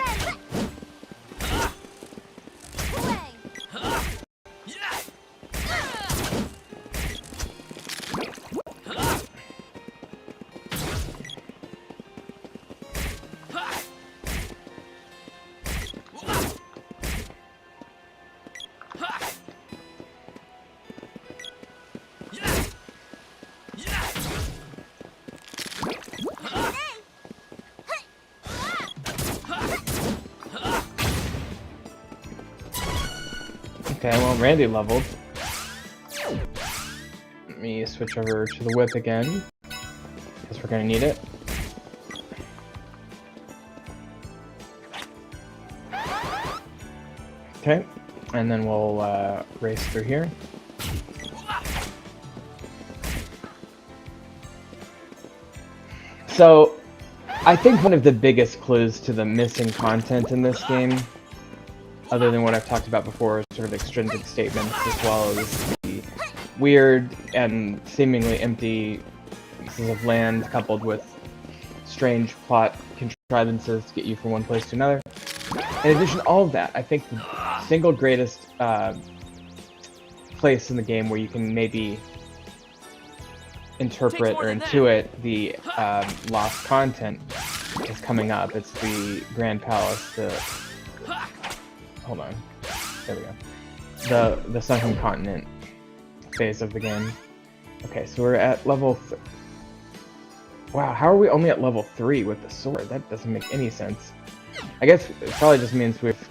Okay, well, Randy leveled. Let me switch over to the whip again, because we're going to need it. Okay, and then we'll race through here. So, I think one of the biggest clues to the missing content in this game, other than what I've talked about before, is sort of extrinsic statements, as well as the weird and seemingly empty pieces of land coupled with strange plot contrivances to get you from one place to another. In addition to all of that, I think the single greatest place in the game where you can maybe interpret or intuit the lost content is coming up. It's the Grand Palace, hold on, there we go. The Sunken Continent phase of the game. Okay, so we're at level wow, how are we only at level 3 with the sword? That doesn't make any sense. I guess it probably just means we've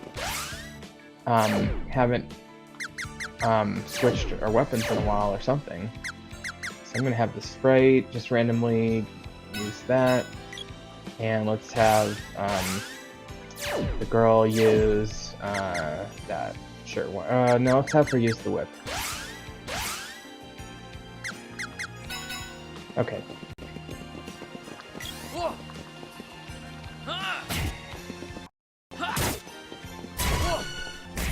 haven't switched our weapons in a while or something. So I'm gonna have the Sprite just randomly use that, and let's have the girl use that. Sure. No, let's have her use the whip. Okay.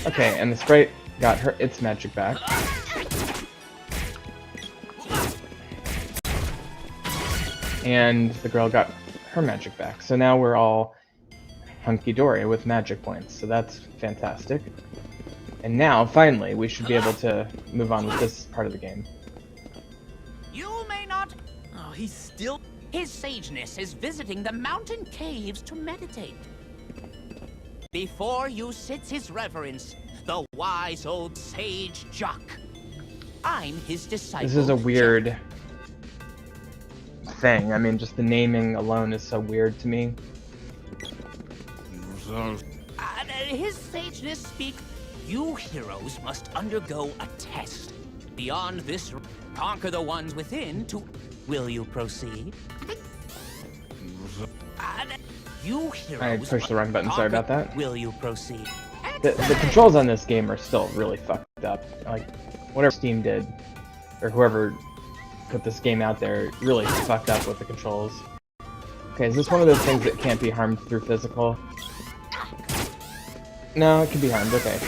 Okay, and the Sprite got its magic back. And the girl got her magic back. So now we're all hunky-dory with magic points. So that's fantastic. And now, finally, we should be able to move on with this part of the game. You may not... Oh, he's still... His sageness is visiting the mountain caves to meditate. Before you sits his reverence, the wise old sage Jock. I'm his disciple. This is a weird thing. I mean, just the naming alone is so weird to me. His sageness speak. You heroes must undergo a test. Beyond this, conquer the ones within to... Will you proceed? You heroes I pushed the wrong button, sorry about that. Will you proceed? The controls on this game are still really fucked up. Like, whatever Steam did, or whoever put this game out there, really fucked up with the controls. Okay, is this one of those things that can't be harmed through physical? No, it can be harmed, okay.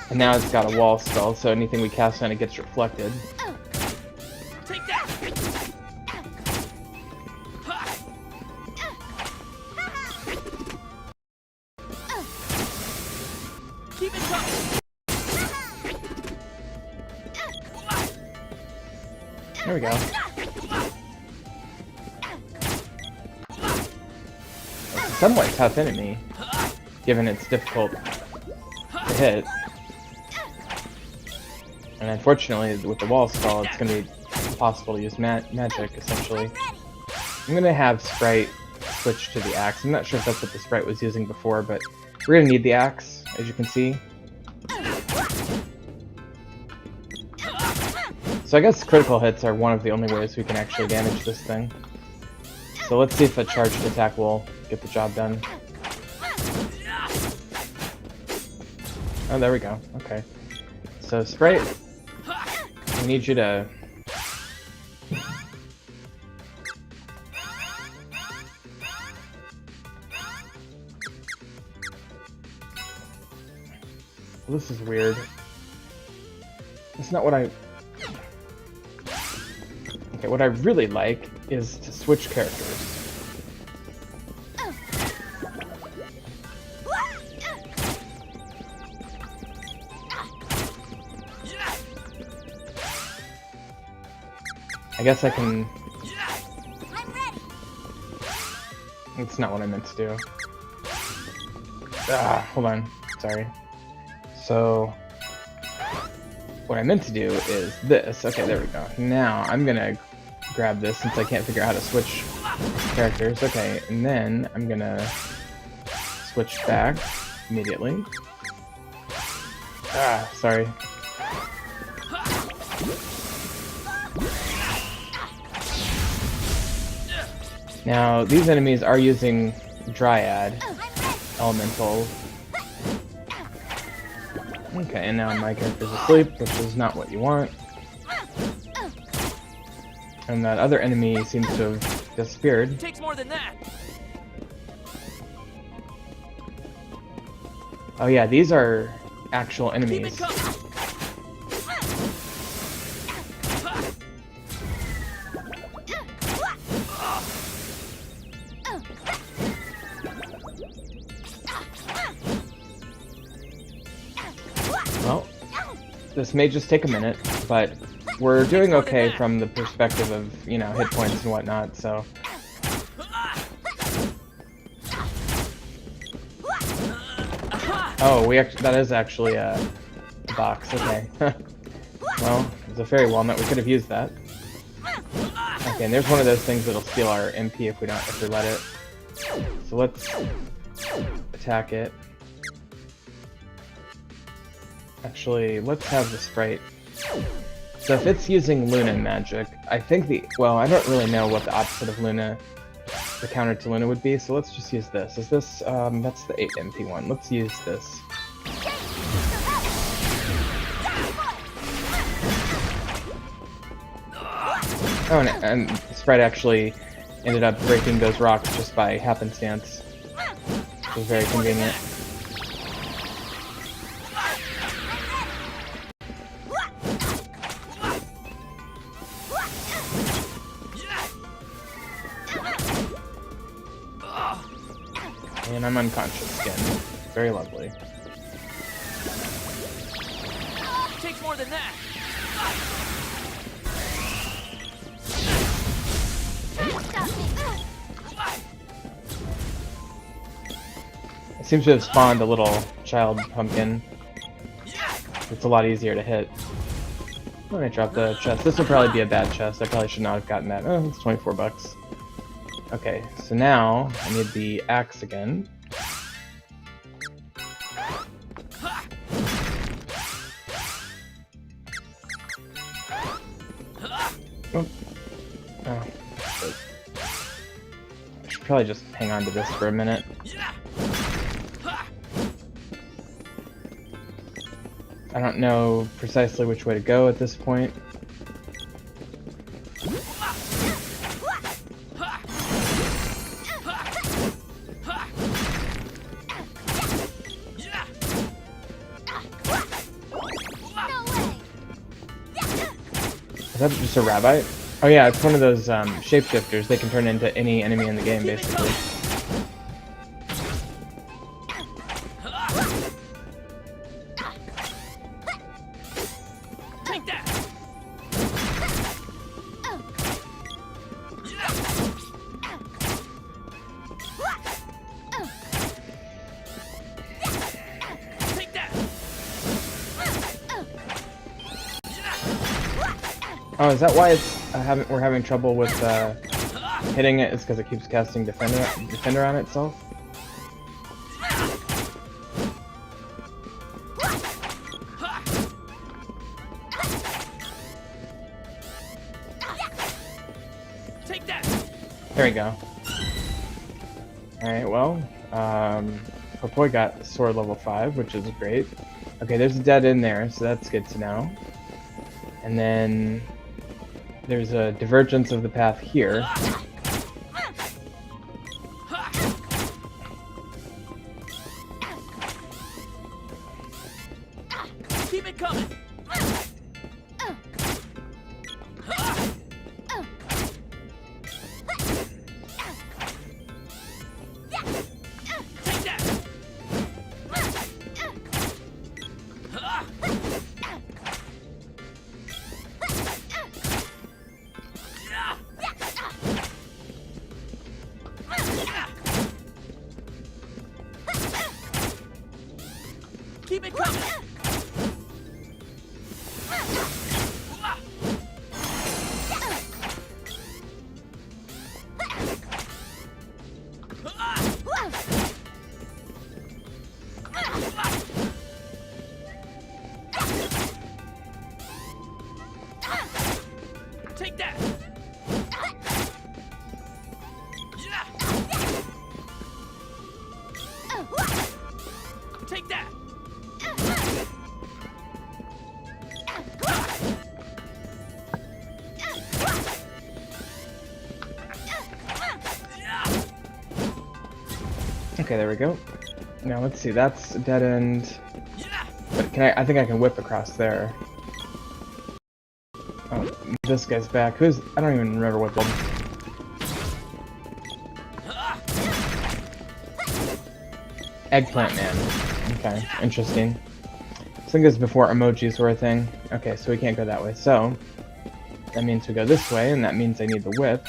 And now it's got a wall spell, so anything we cast on it gets reflected. Take that! Keep it coming! There we go. Somewhat tough enemy, given it's difficult to hit. And unfortunately, with the wall spell, it's going to be impossible to use magic, essentially. I'm going to have Sprite switch to the axe. I'm not sure if that's what the Sprite was using before, but we're going to need the axe, as you can see. So I guess critical hits are one of the only ways we can actually damage this thing. So let's see if a charged attack will get the job done. Oh, there we go. Okay. So, Sprite, I need you to... Well, this is weird. It's not what I... Okay, what I really like is to switch characters. I guess I can... It's not what I meant to do. Ah, hold on. Sorry. So... What I meant to do is this. Okay, there we go. Now, I'm gonna grab this since I can't figure out how to switch characters. Okay, and then I'm gonna switch back immediately. Ah, sorry. Now, these enemies are using Dryad Elemental. Okay, and now my character's asleep, which is not what you want. And that other enemy seems to have disappeared. It takes more than that. Oh yeah, these are actual enemies. Well, this may just take a minute, but we're doing okay from the perspective of, you know, hit points and whatnot, so... Oh, that is actually a box, okay. Well, it's a fairy walnut, we could have used that. Okay, and there's one of those things that'll steal our MP if we let it. So let's attack it. Actually, let's have the Sprite. So if it's using Luna magic, I think well, I don't really know what the opposite of Luna, the counter to Luna would be, so let's just use this. Is this, that's the 8 MP one. Let's use this. Oh, and Sprite actually ended up breaking those rocks just by happenstance. It was very convenient. And I'm unconscious again. Very lovely. It takes more than that. It seems to have spawned a little child pumpkin. It's a lot easier to hit. I'm gonna drop the chest. This will probably be a bad chest. I probably should not have gotten that. Oh, it's 24 bucks. Okay, so now I need the axe again. Oh. Oh. I should probably just hang on to this for a minute. I don't know precisely which way to go at this point. Is that just a rabbit? Oh yeah, it's one of those shapeshifters. They can turn into any enemy in the game, basically. Oh, is that why it's we're having trouble with hitting it? It's because it keeps casting defender on itself. Take that. There we go. All right. Well, our boy got sword level 5, which is great. Okay, there's a dead end there, so that's good to know. And then there's a divergence of the path here. Keep it coming. Take that. Keep it coming. Take that. Take that. Okay, there we go. Now let's see. That's a dead end. But can I think I can whip across there. Oh, this guy's back. Who's? I don't even remember what build. Eggplant Man. Okay, interesting. I think this is before emojis were a thing. Okay, so we can't go that way. So that means we go this way, and that means I need the whip.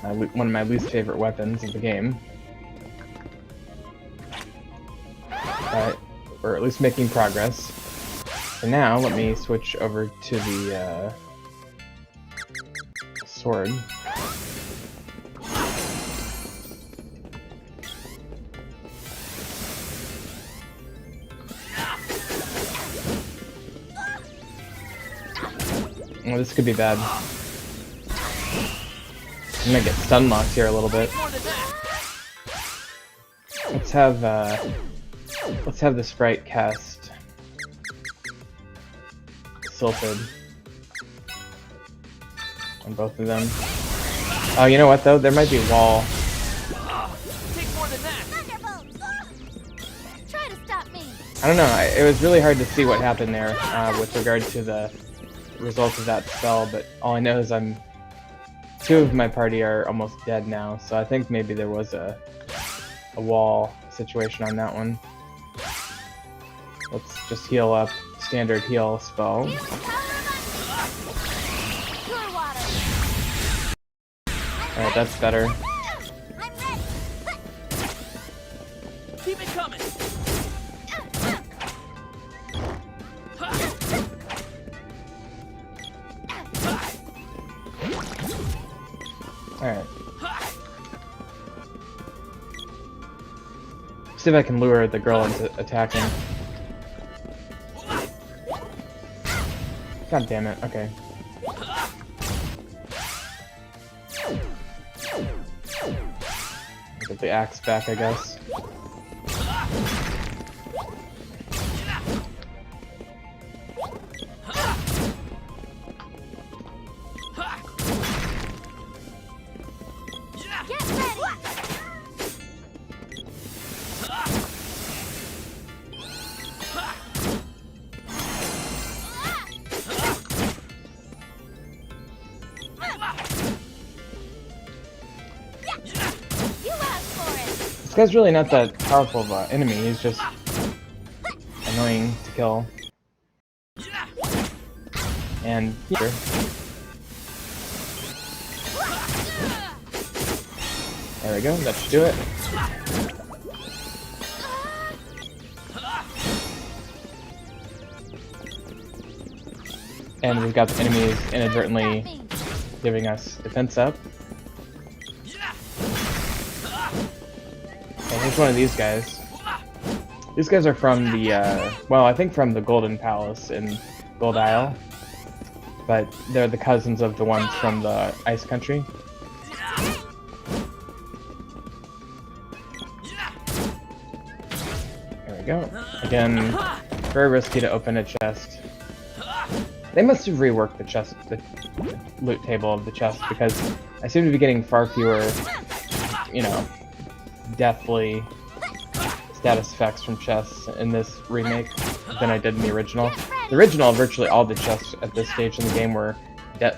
One of my least favorite weapons of the game. But we're at least making progress. So now let me switch over to the sword. Oh, this could be bad. I'm gonna get stun locked here a little bit. Let's have the sprite cast Silted on both of them. Oh, you know what though? There might be a wall. Take more than that. Try to stop me. I don't know. It was really hard to see what happened there with regard to the result of that spell, but all I know is two of my party are almost dead now, so I think maybe there was a a wall situation on that one. Let's just heal up. Standard heal spell. Alright, that's better. Keep it coming. Alright. See if I can lure the girl into attacking. God damn it, okay. Get the axe back, I guess. This guy's really not that powerful of an enemy, he's just annoying to kill. And here. There we go, that should do it. And we've got the enemies inadvertently giving us defense up. And here's one of these guys. These guys are from the, well, I think from the Golden Palace in Gold Isle. But they're the cousins of the ones from the Ice Country. There we go. Again, very risky to open a chest. They must have reworked the chest, the loot table of the chest, because I seem to be getting far fewer, you know, deathly status effects from chests in this remake than I did in the original. The original, virtually all the chests at this stage in the game were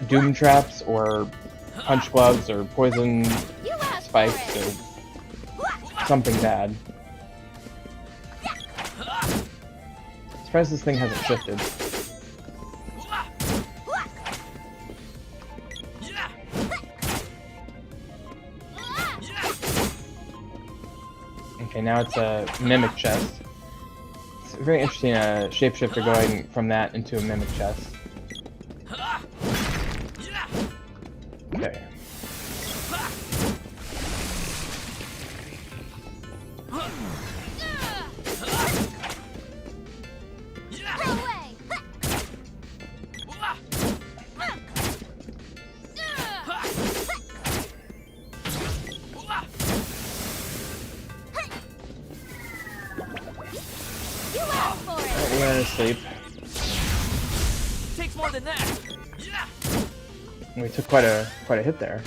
doom traps, or punch gloves, or poison spikes, or something bad. Surprised this thing hasn't shifted. Okay, now it's a mimic chest. It's very interesting, a shapeshifter going from that into a mimic chest. Okay. We're asleep. Takes more than that. We took quite a hit there.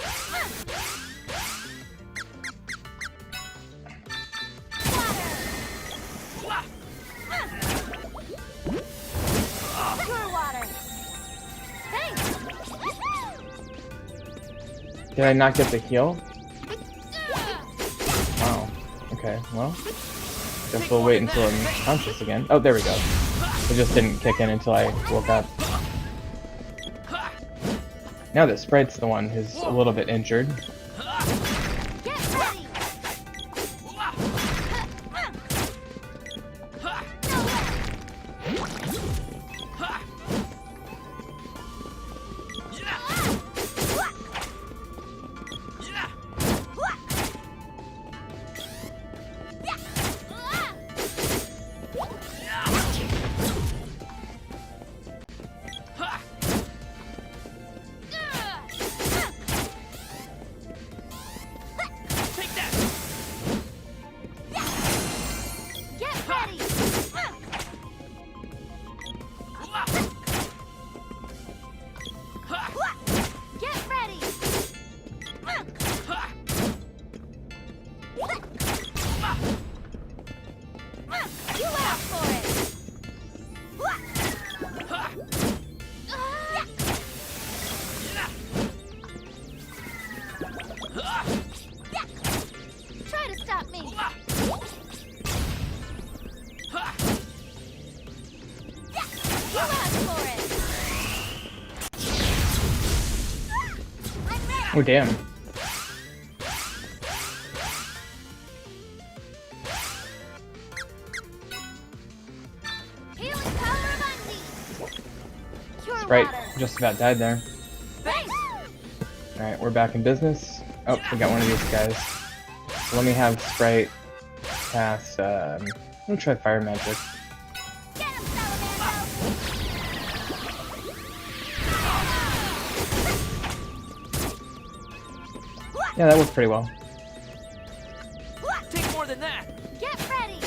Did I not get the heal? Wow. Okay, well. Guess we'll wait until I'm conscious again. Oh, there we go. It just didn't kick in until I woke up. Now that Sprite's the one who's a little bit injured. Oh, damn. Sprite just about died there. Alright, we're back in business. Oh, we got one of these guys. So let me have Sprite cast, I'm gonna try Fire Magic. Yeah, that worked pretty well. Take more than that. Get ready.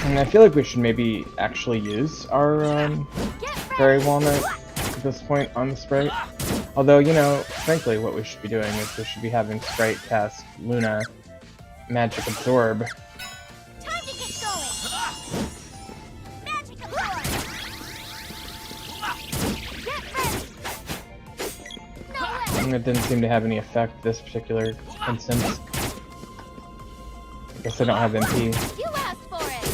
And I feel like we should maybe actually use our Fairy Walnut at this point on the Sprite. Although, you know, frankly, what we should be doing is we should be having Sprite cast Luna Magic Absorb. Time to get going. Magic absorb. Get ready. No way. And it didn't seem to have any effect this particular instance. I guess I don't have MP. You asked for it.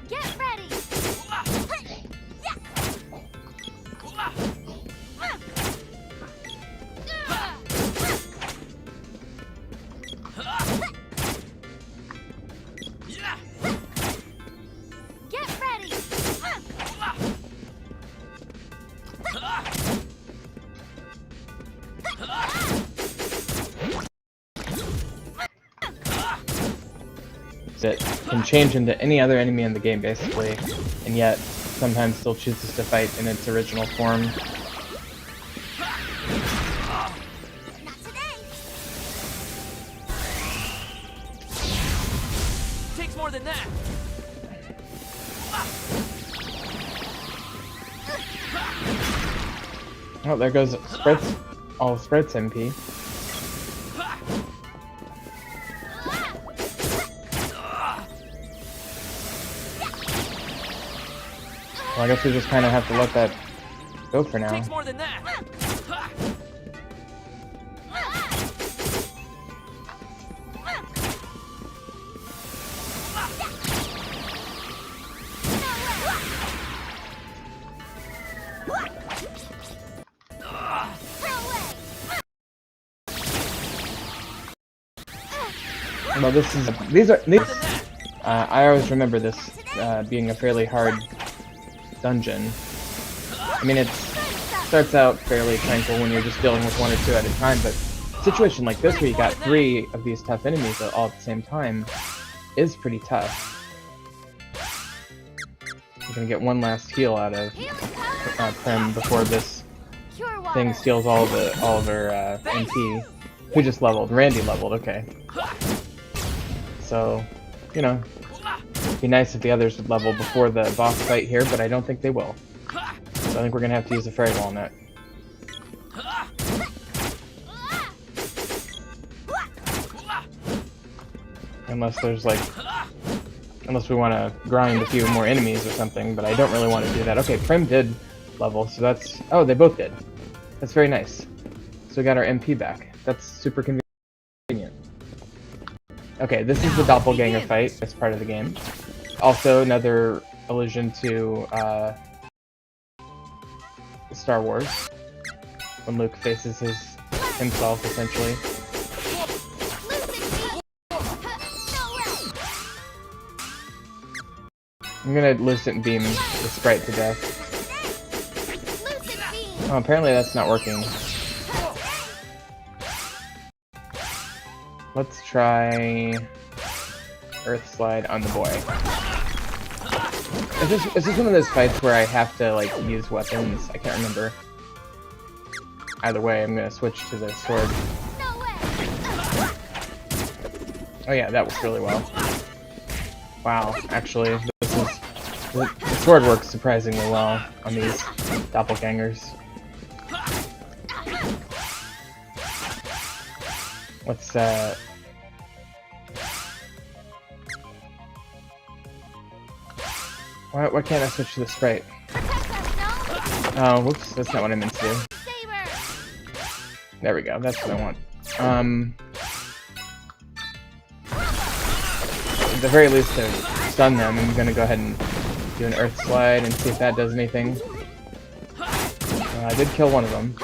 Get ready. Get ready. That can change into any other enemy in the game, basically, and yet sometimes still chooses to fight in its original form. Takes more than that. Oh, there goes Sprite's, all of Sprite's MP. Well, I guess we just kind of have to let that go for now. Takes more than that. Well, I always remember this being a fairly hard dungeon. I mean, it starts out fairly tranquil when you're just dealing with one or two at a time, but a situation like this where you got 3 of these tough enemies all at the same time is pretty tough. We're gonna get one last heal out of Prim before this thing steals all of her MP. Who just leveled? Randy leveled, okay. So, you know, it'd be nice if the others would level before the boss fight here, but I don't think they will. So I think we're gonna have to use a Fairy Walnut. Unless there's like... Unless we want to grind a few more enemies or something, but I don't really want to do that. Okay, Prim did level, so that's... Oh, they both did. That's very nice. So we got our MP back. That's super convenient. Okay, this is the doppelganger fight as part of the game. Also, another allusion to Star Wars, when Luke faces himself, essentially. I'm gonna Lucent Beam the Sprite to death. Oh, apparently that's not working. Let's try Earth Slide on the boy. Is this one of those fights where I have to, like, use weapons? I can't remember. Either way, I'm gonna switch to the sword. Oh yeah, that worked really well. Wow, actually, the sword works surprisingly well on these doppelgangers. Let's, why can't I switch to the Sprite? Oh, whoops, that's not what I meant to do. There we go, that's what I want. At the very least to stun them, I'm gonna go ahead and do an Earth Slide and see if that does anything. I did kill one of them.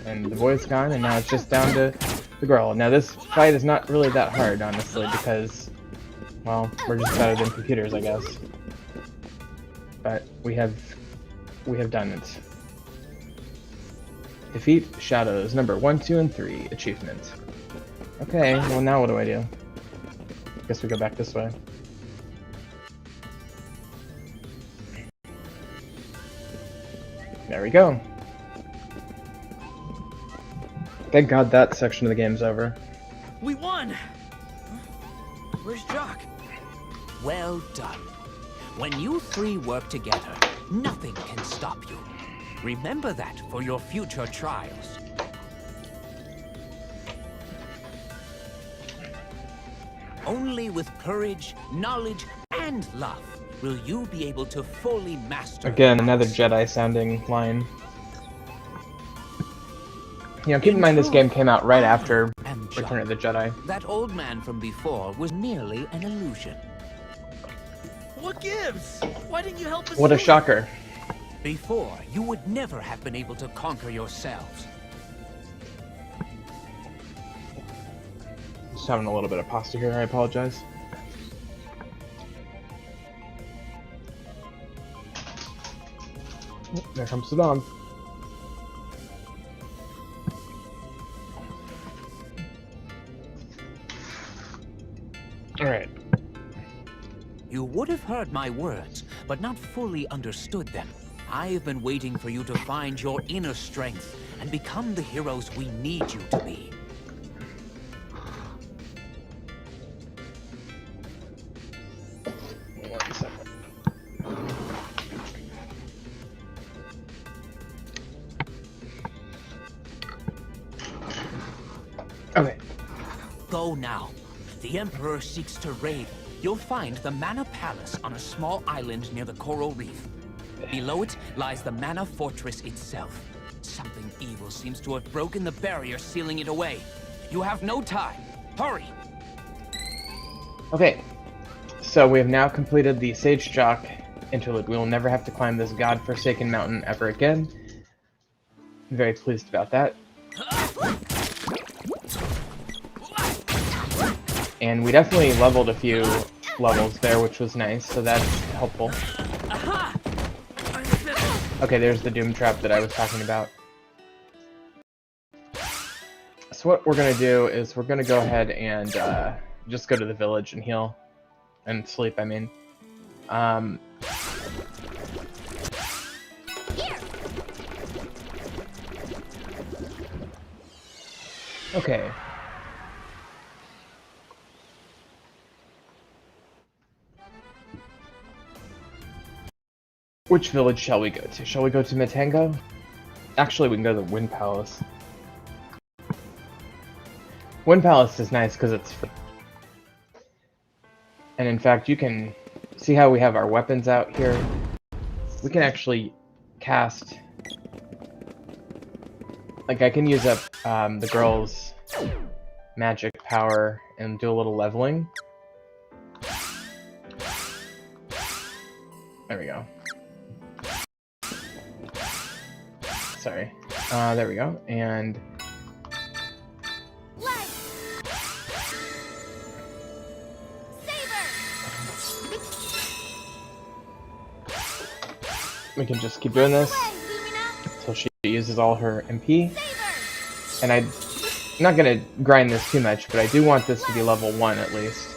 And the boy's gone, and now it's just down to the girl. Now this fight is not really that hard, honestly, because, well, we're just better than computers, I guess. But we have done it. Defeat Shadows, number 1, 2, and 3, achievement. Okay, well now what do I do? Guess we go back this way. There we go. Thank God that section of the game's over. We won! Where's Jock? Well done. When you three work together, nothing can stop you. Remember that for your future trials. Only with courage, knowledge, and love will you be able to fully master. Again, another Jedi-sounding line. You know, keep in mind this game came out right after Return of the Jedi. That old man from before was merely an illusion. What gives? Why didn't you help us? What a shocker. Before, you would never have been able to conquer yourselves. Just having a little bit of pasta here, I apologize. There comes the dog. Alright. You would have heard my words, but not fully understood them. I have been waiting for you to find your inner strength and become the heroes we need you to be. Okay. Go now. The Emperor seeks to raid. You'll find the Mana Palace on a small island near the coral reef. Below it lies the Mana Fortress itself. Something evil seems to have broken the barrier sealing it away. You have no time. Hurry! Okay. So we have now completed the Sage Jock interlude. We will never have to climb this godforsaken mountain ever again. I'm very pleased about that. And we definitely leveled a few levels there, which was nice, so that's helpful. Okay, there's the doom trap that I was talking about. So what we're gonna do is we're gonna go ahead and just go to the village and heal. And sleep, I mean. Okay. Which village shall we go to? Shall we go to Matango? Actually, we can go to the Wind Palace. Wind Palace is nice because it's free. And in fact, you can see how we have our weapons out here. We can actually cast... Like, I can use up the girl's magic power and do a little leveling. There we go. Sorry. There we go. And... we can just keep doing this until she uses all her MP. And I'm not going to grind this too much, but I do want this to be level 1 at least.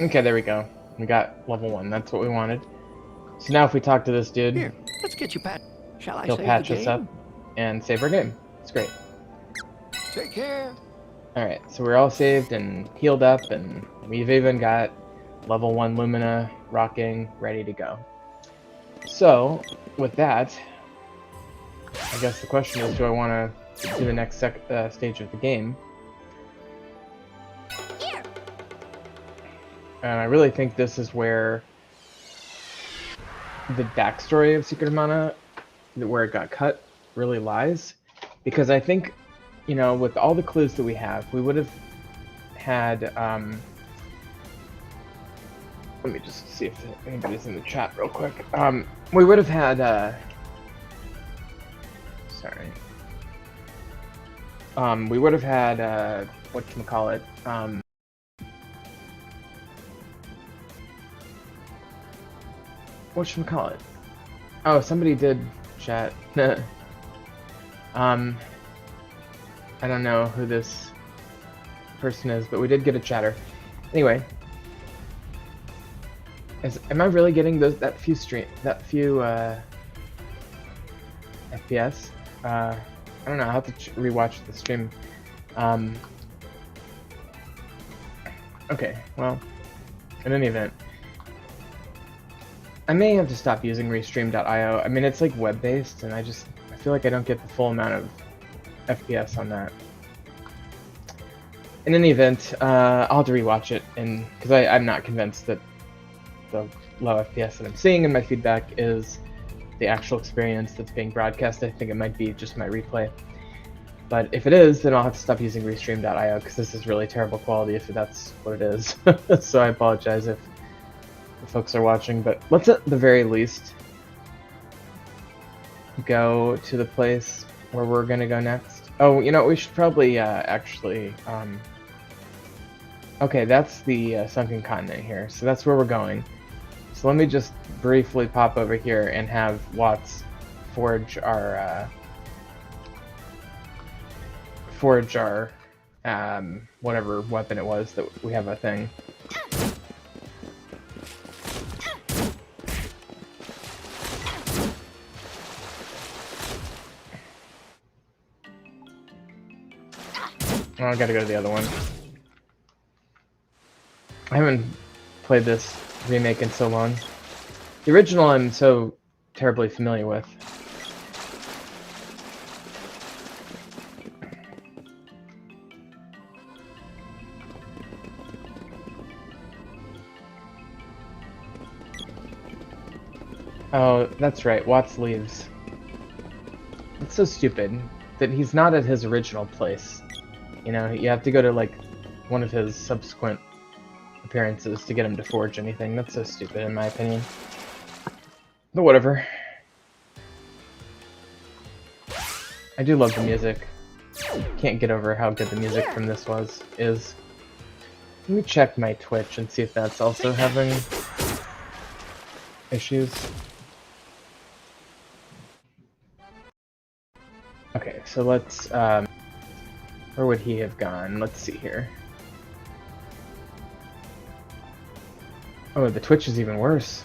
Okay, there we go. We got level 1. That's what we wanted. So now if we talk to this dude, Here, let's get you Shall I he'll save patch the us game? up and save our game. It's great. Take care. Alright, so we're all saved and healed up, and we've even got level 1 Lumina rocking, ready to go. So, with that, I guess the question is, do I want to do the next stage of the game? And I really think this is where the backstory of Secret of Mana, where it got cut, really lies. Because I think, you know, with all the clues that we have, we would have had, let me just see if anybody's in the chat real quick. We would have had, we would have had, whatchamacallit, whatchamacallit? Oh, somebody did chat. I don't know who this person is, but we did get a chatter. Anyway, am I really getting that few FPS? I don't know. I'll have to rewatch the stream. Okay, well, in any event, I may have to stop using Restream.io. I mean, it's like web-based, and I feel like I don't get the full amount of FPS on that. In any event, I'll have to rewatch it, because I'm not convinced that the low FPS that I'm seeing in my feedback is the actual experience that's being broadcast. I think it might be just my replay. But if it is, then I'll have to stop using Restream.io, because this is really terrible quality if that's what it is. So I apologize if folks are watching, but let's at the very least go to the place where we're gonna go next. Oh, you know, we should probably actually okay, that's the sunken continent here, so that's where we're going. So let me just briefly pop over here and have Watts forge our whatever weapon it was that we have a thing. Oh, I gotta go to the other one. I haven't played this remake in so long. The original I'm so terribly familiar with. Oh, that's right, Watts leaves. It's so stupid that he's not at his original place. You know, you have to go to, like, one of his subsequent appearances to get him to forge anything. That's so stupid, in my opinion. But whatever. I do love the music. Can't get over how good the music from this is. Let me check my Twitch and see if that's also having issues. Okay, so let's, where would he have gone? Let's see here. Oh, the Twitch is even worse.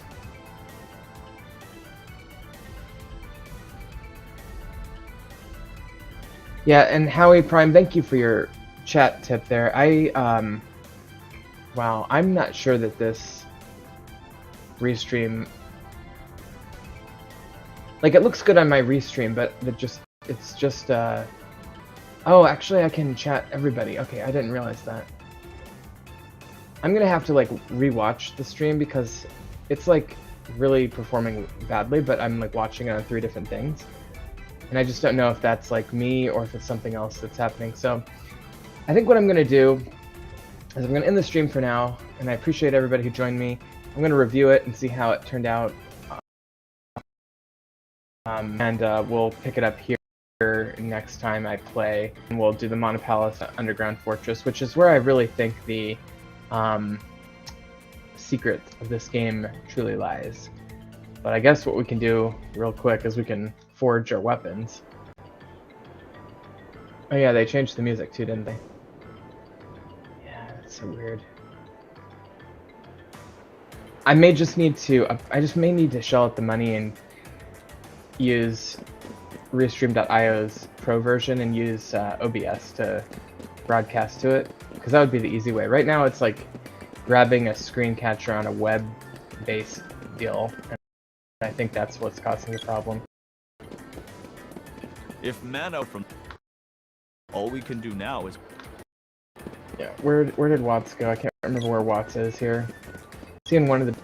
Yeah, and Howie Prime, thank you for your chat tip there. Wow, I'm not sure that this restream, like, it looks good on my restream, but it's just, oh, actually I can chat everybody. Okay, I didn't realize that. I'm gonna have to, like, rewatch the stream because it's, like, really performing badly, but I'm, like, watching it on 3 different things. And I just don't know if that's, like, me or if it's something else that's happening. So I think what I'm gonna do is I'm gonna end the stream for now, and I appreciate everybody who joined me. I'm gonna review it and see how it turned out. And we'll pick it up here next time I play, and we'll do the Mana Palace Underground Fortress, which is where I really think the secret of this game truly lies. But I guess what we can do real quick is we can forge our weapons. Oh yeah, they changed the music too, didn't they? Yeah, that's so weird. I may just need to. I just may need to shell out the money and use Restream.io's pro version and use OBS to broadcast to it, because that would be the easy way. Right now, it's like grabbing a screen catcher on a web-based deal, and I think that's what's causing the problem. If mana from all we can do now is. Yeah, where did Watts go? I can't remember where Watts is here. Is he in one of the...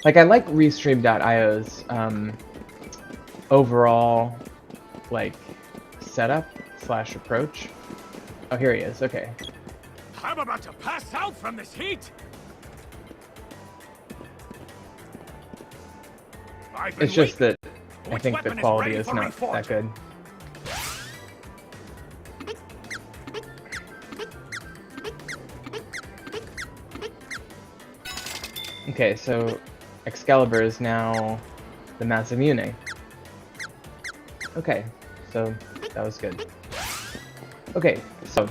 Like, I like Restream.io's overall, like, setup / approach. Oh, here he is. Okay. I'm about to pass out from this heat! It's just that I think the quality is not that good. Okay, so Excalibur is now the Massive Mune. Okay, so that was good. Okay, so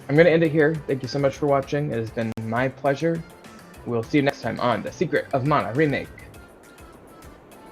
I'm going to end it here. Thank you so much for watching. It has been my pleasure. We'll see you next time on The Secret of Mana Remake.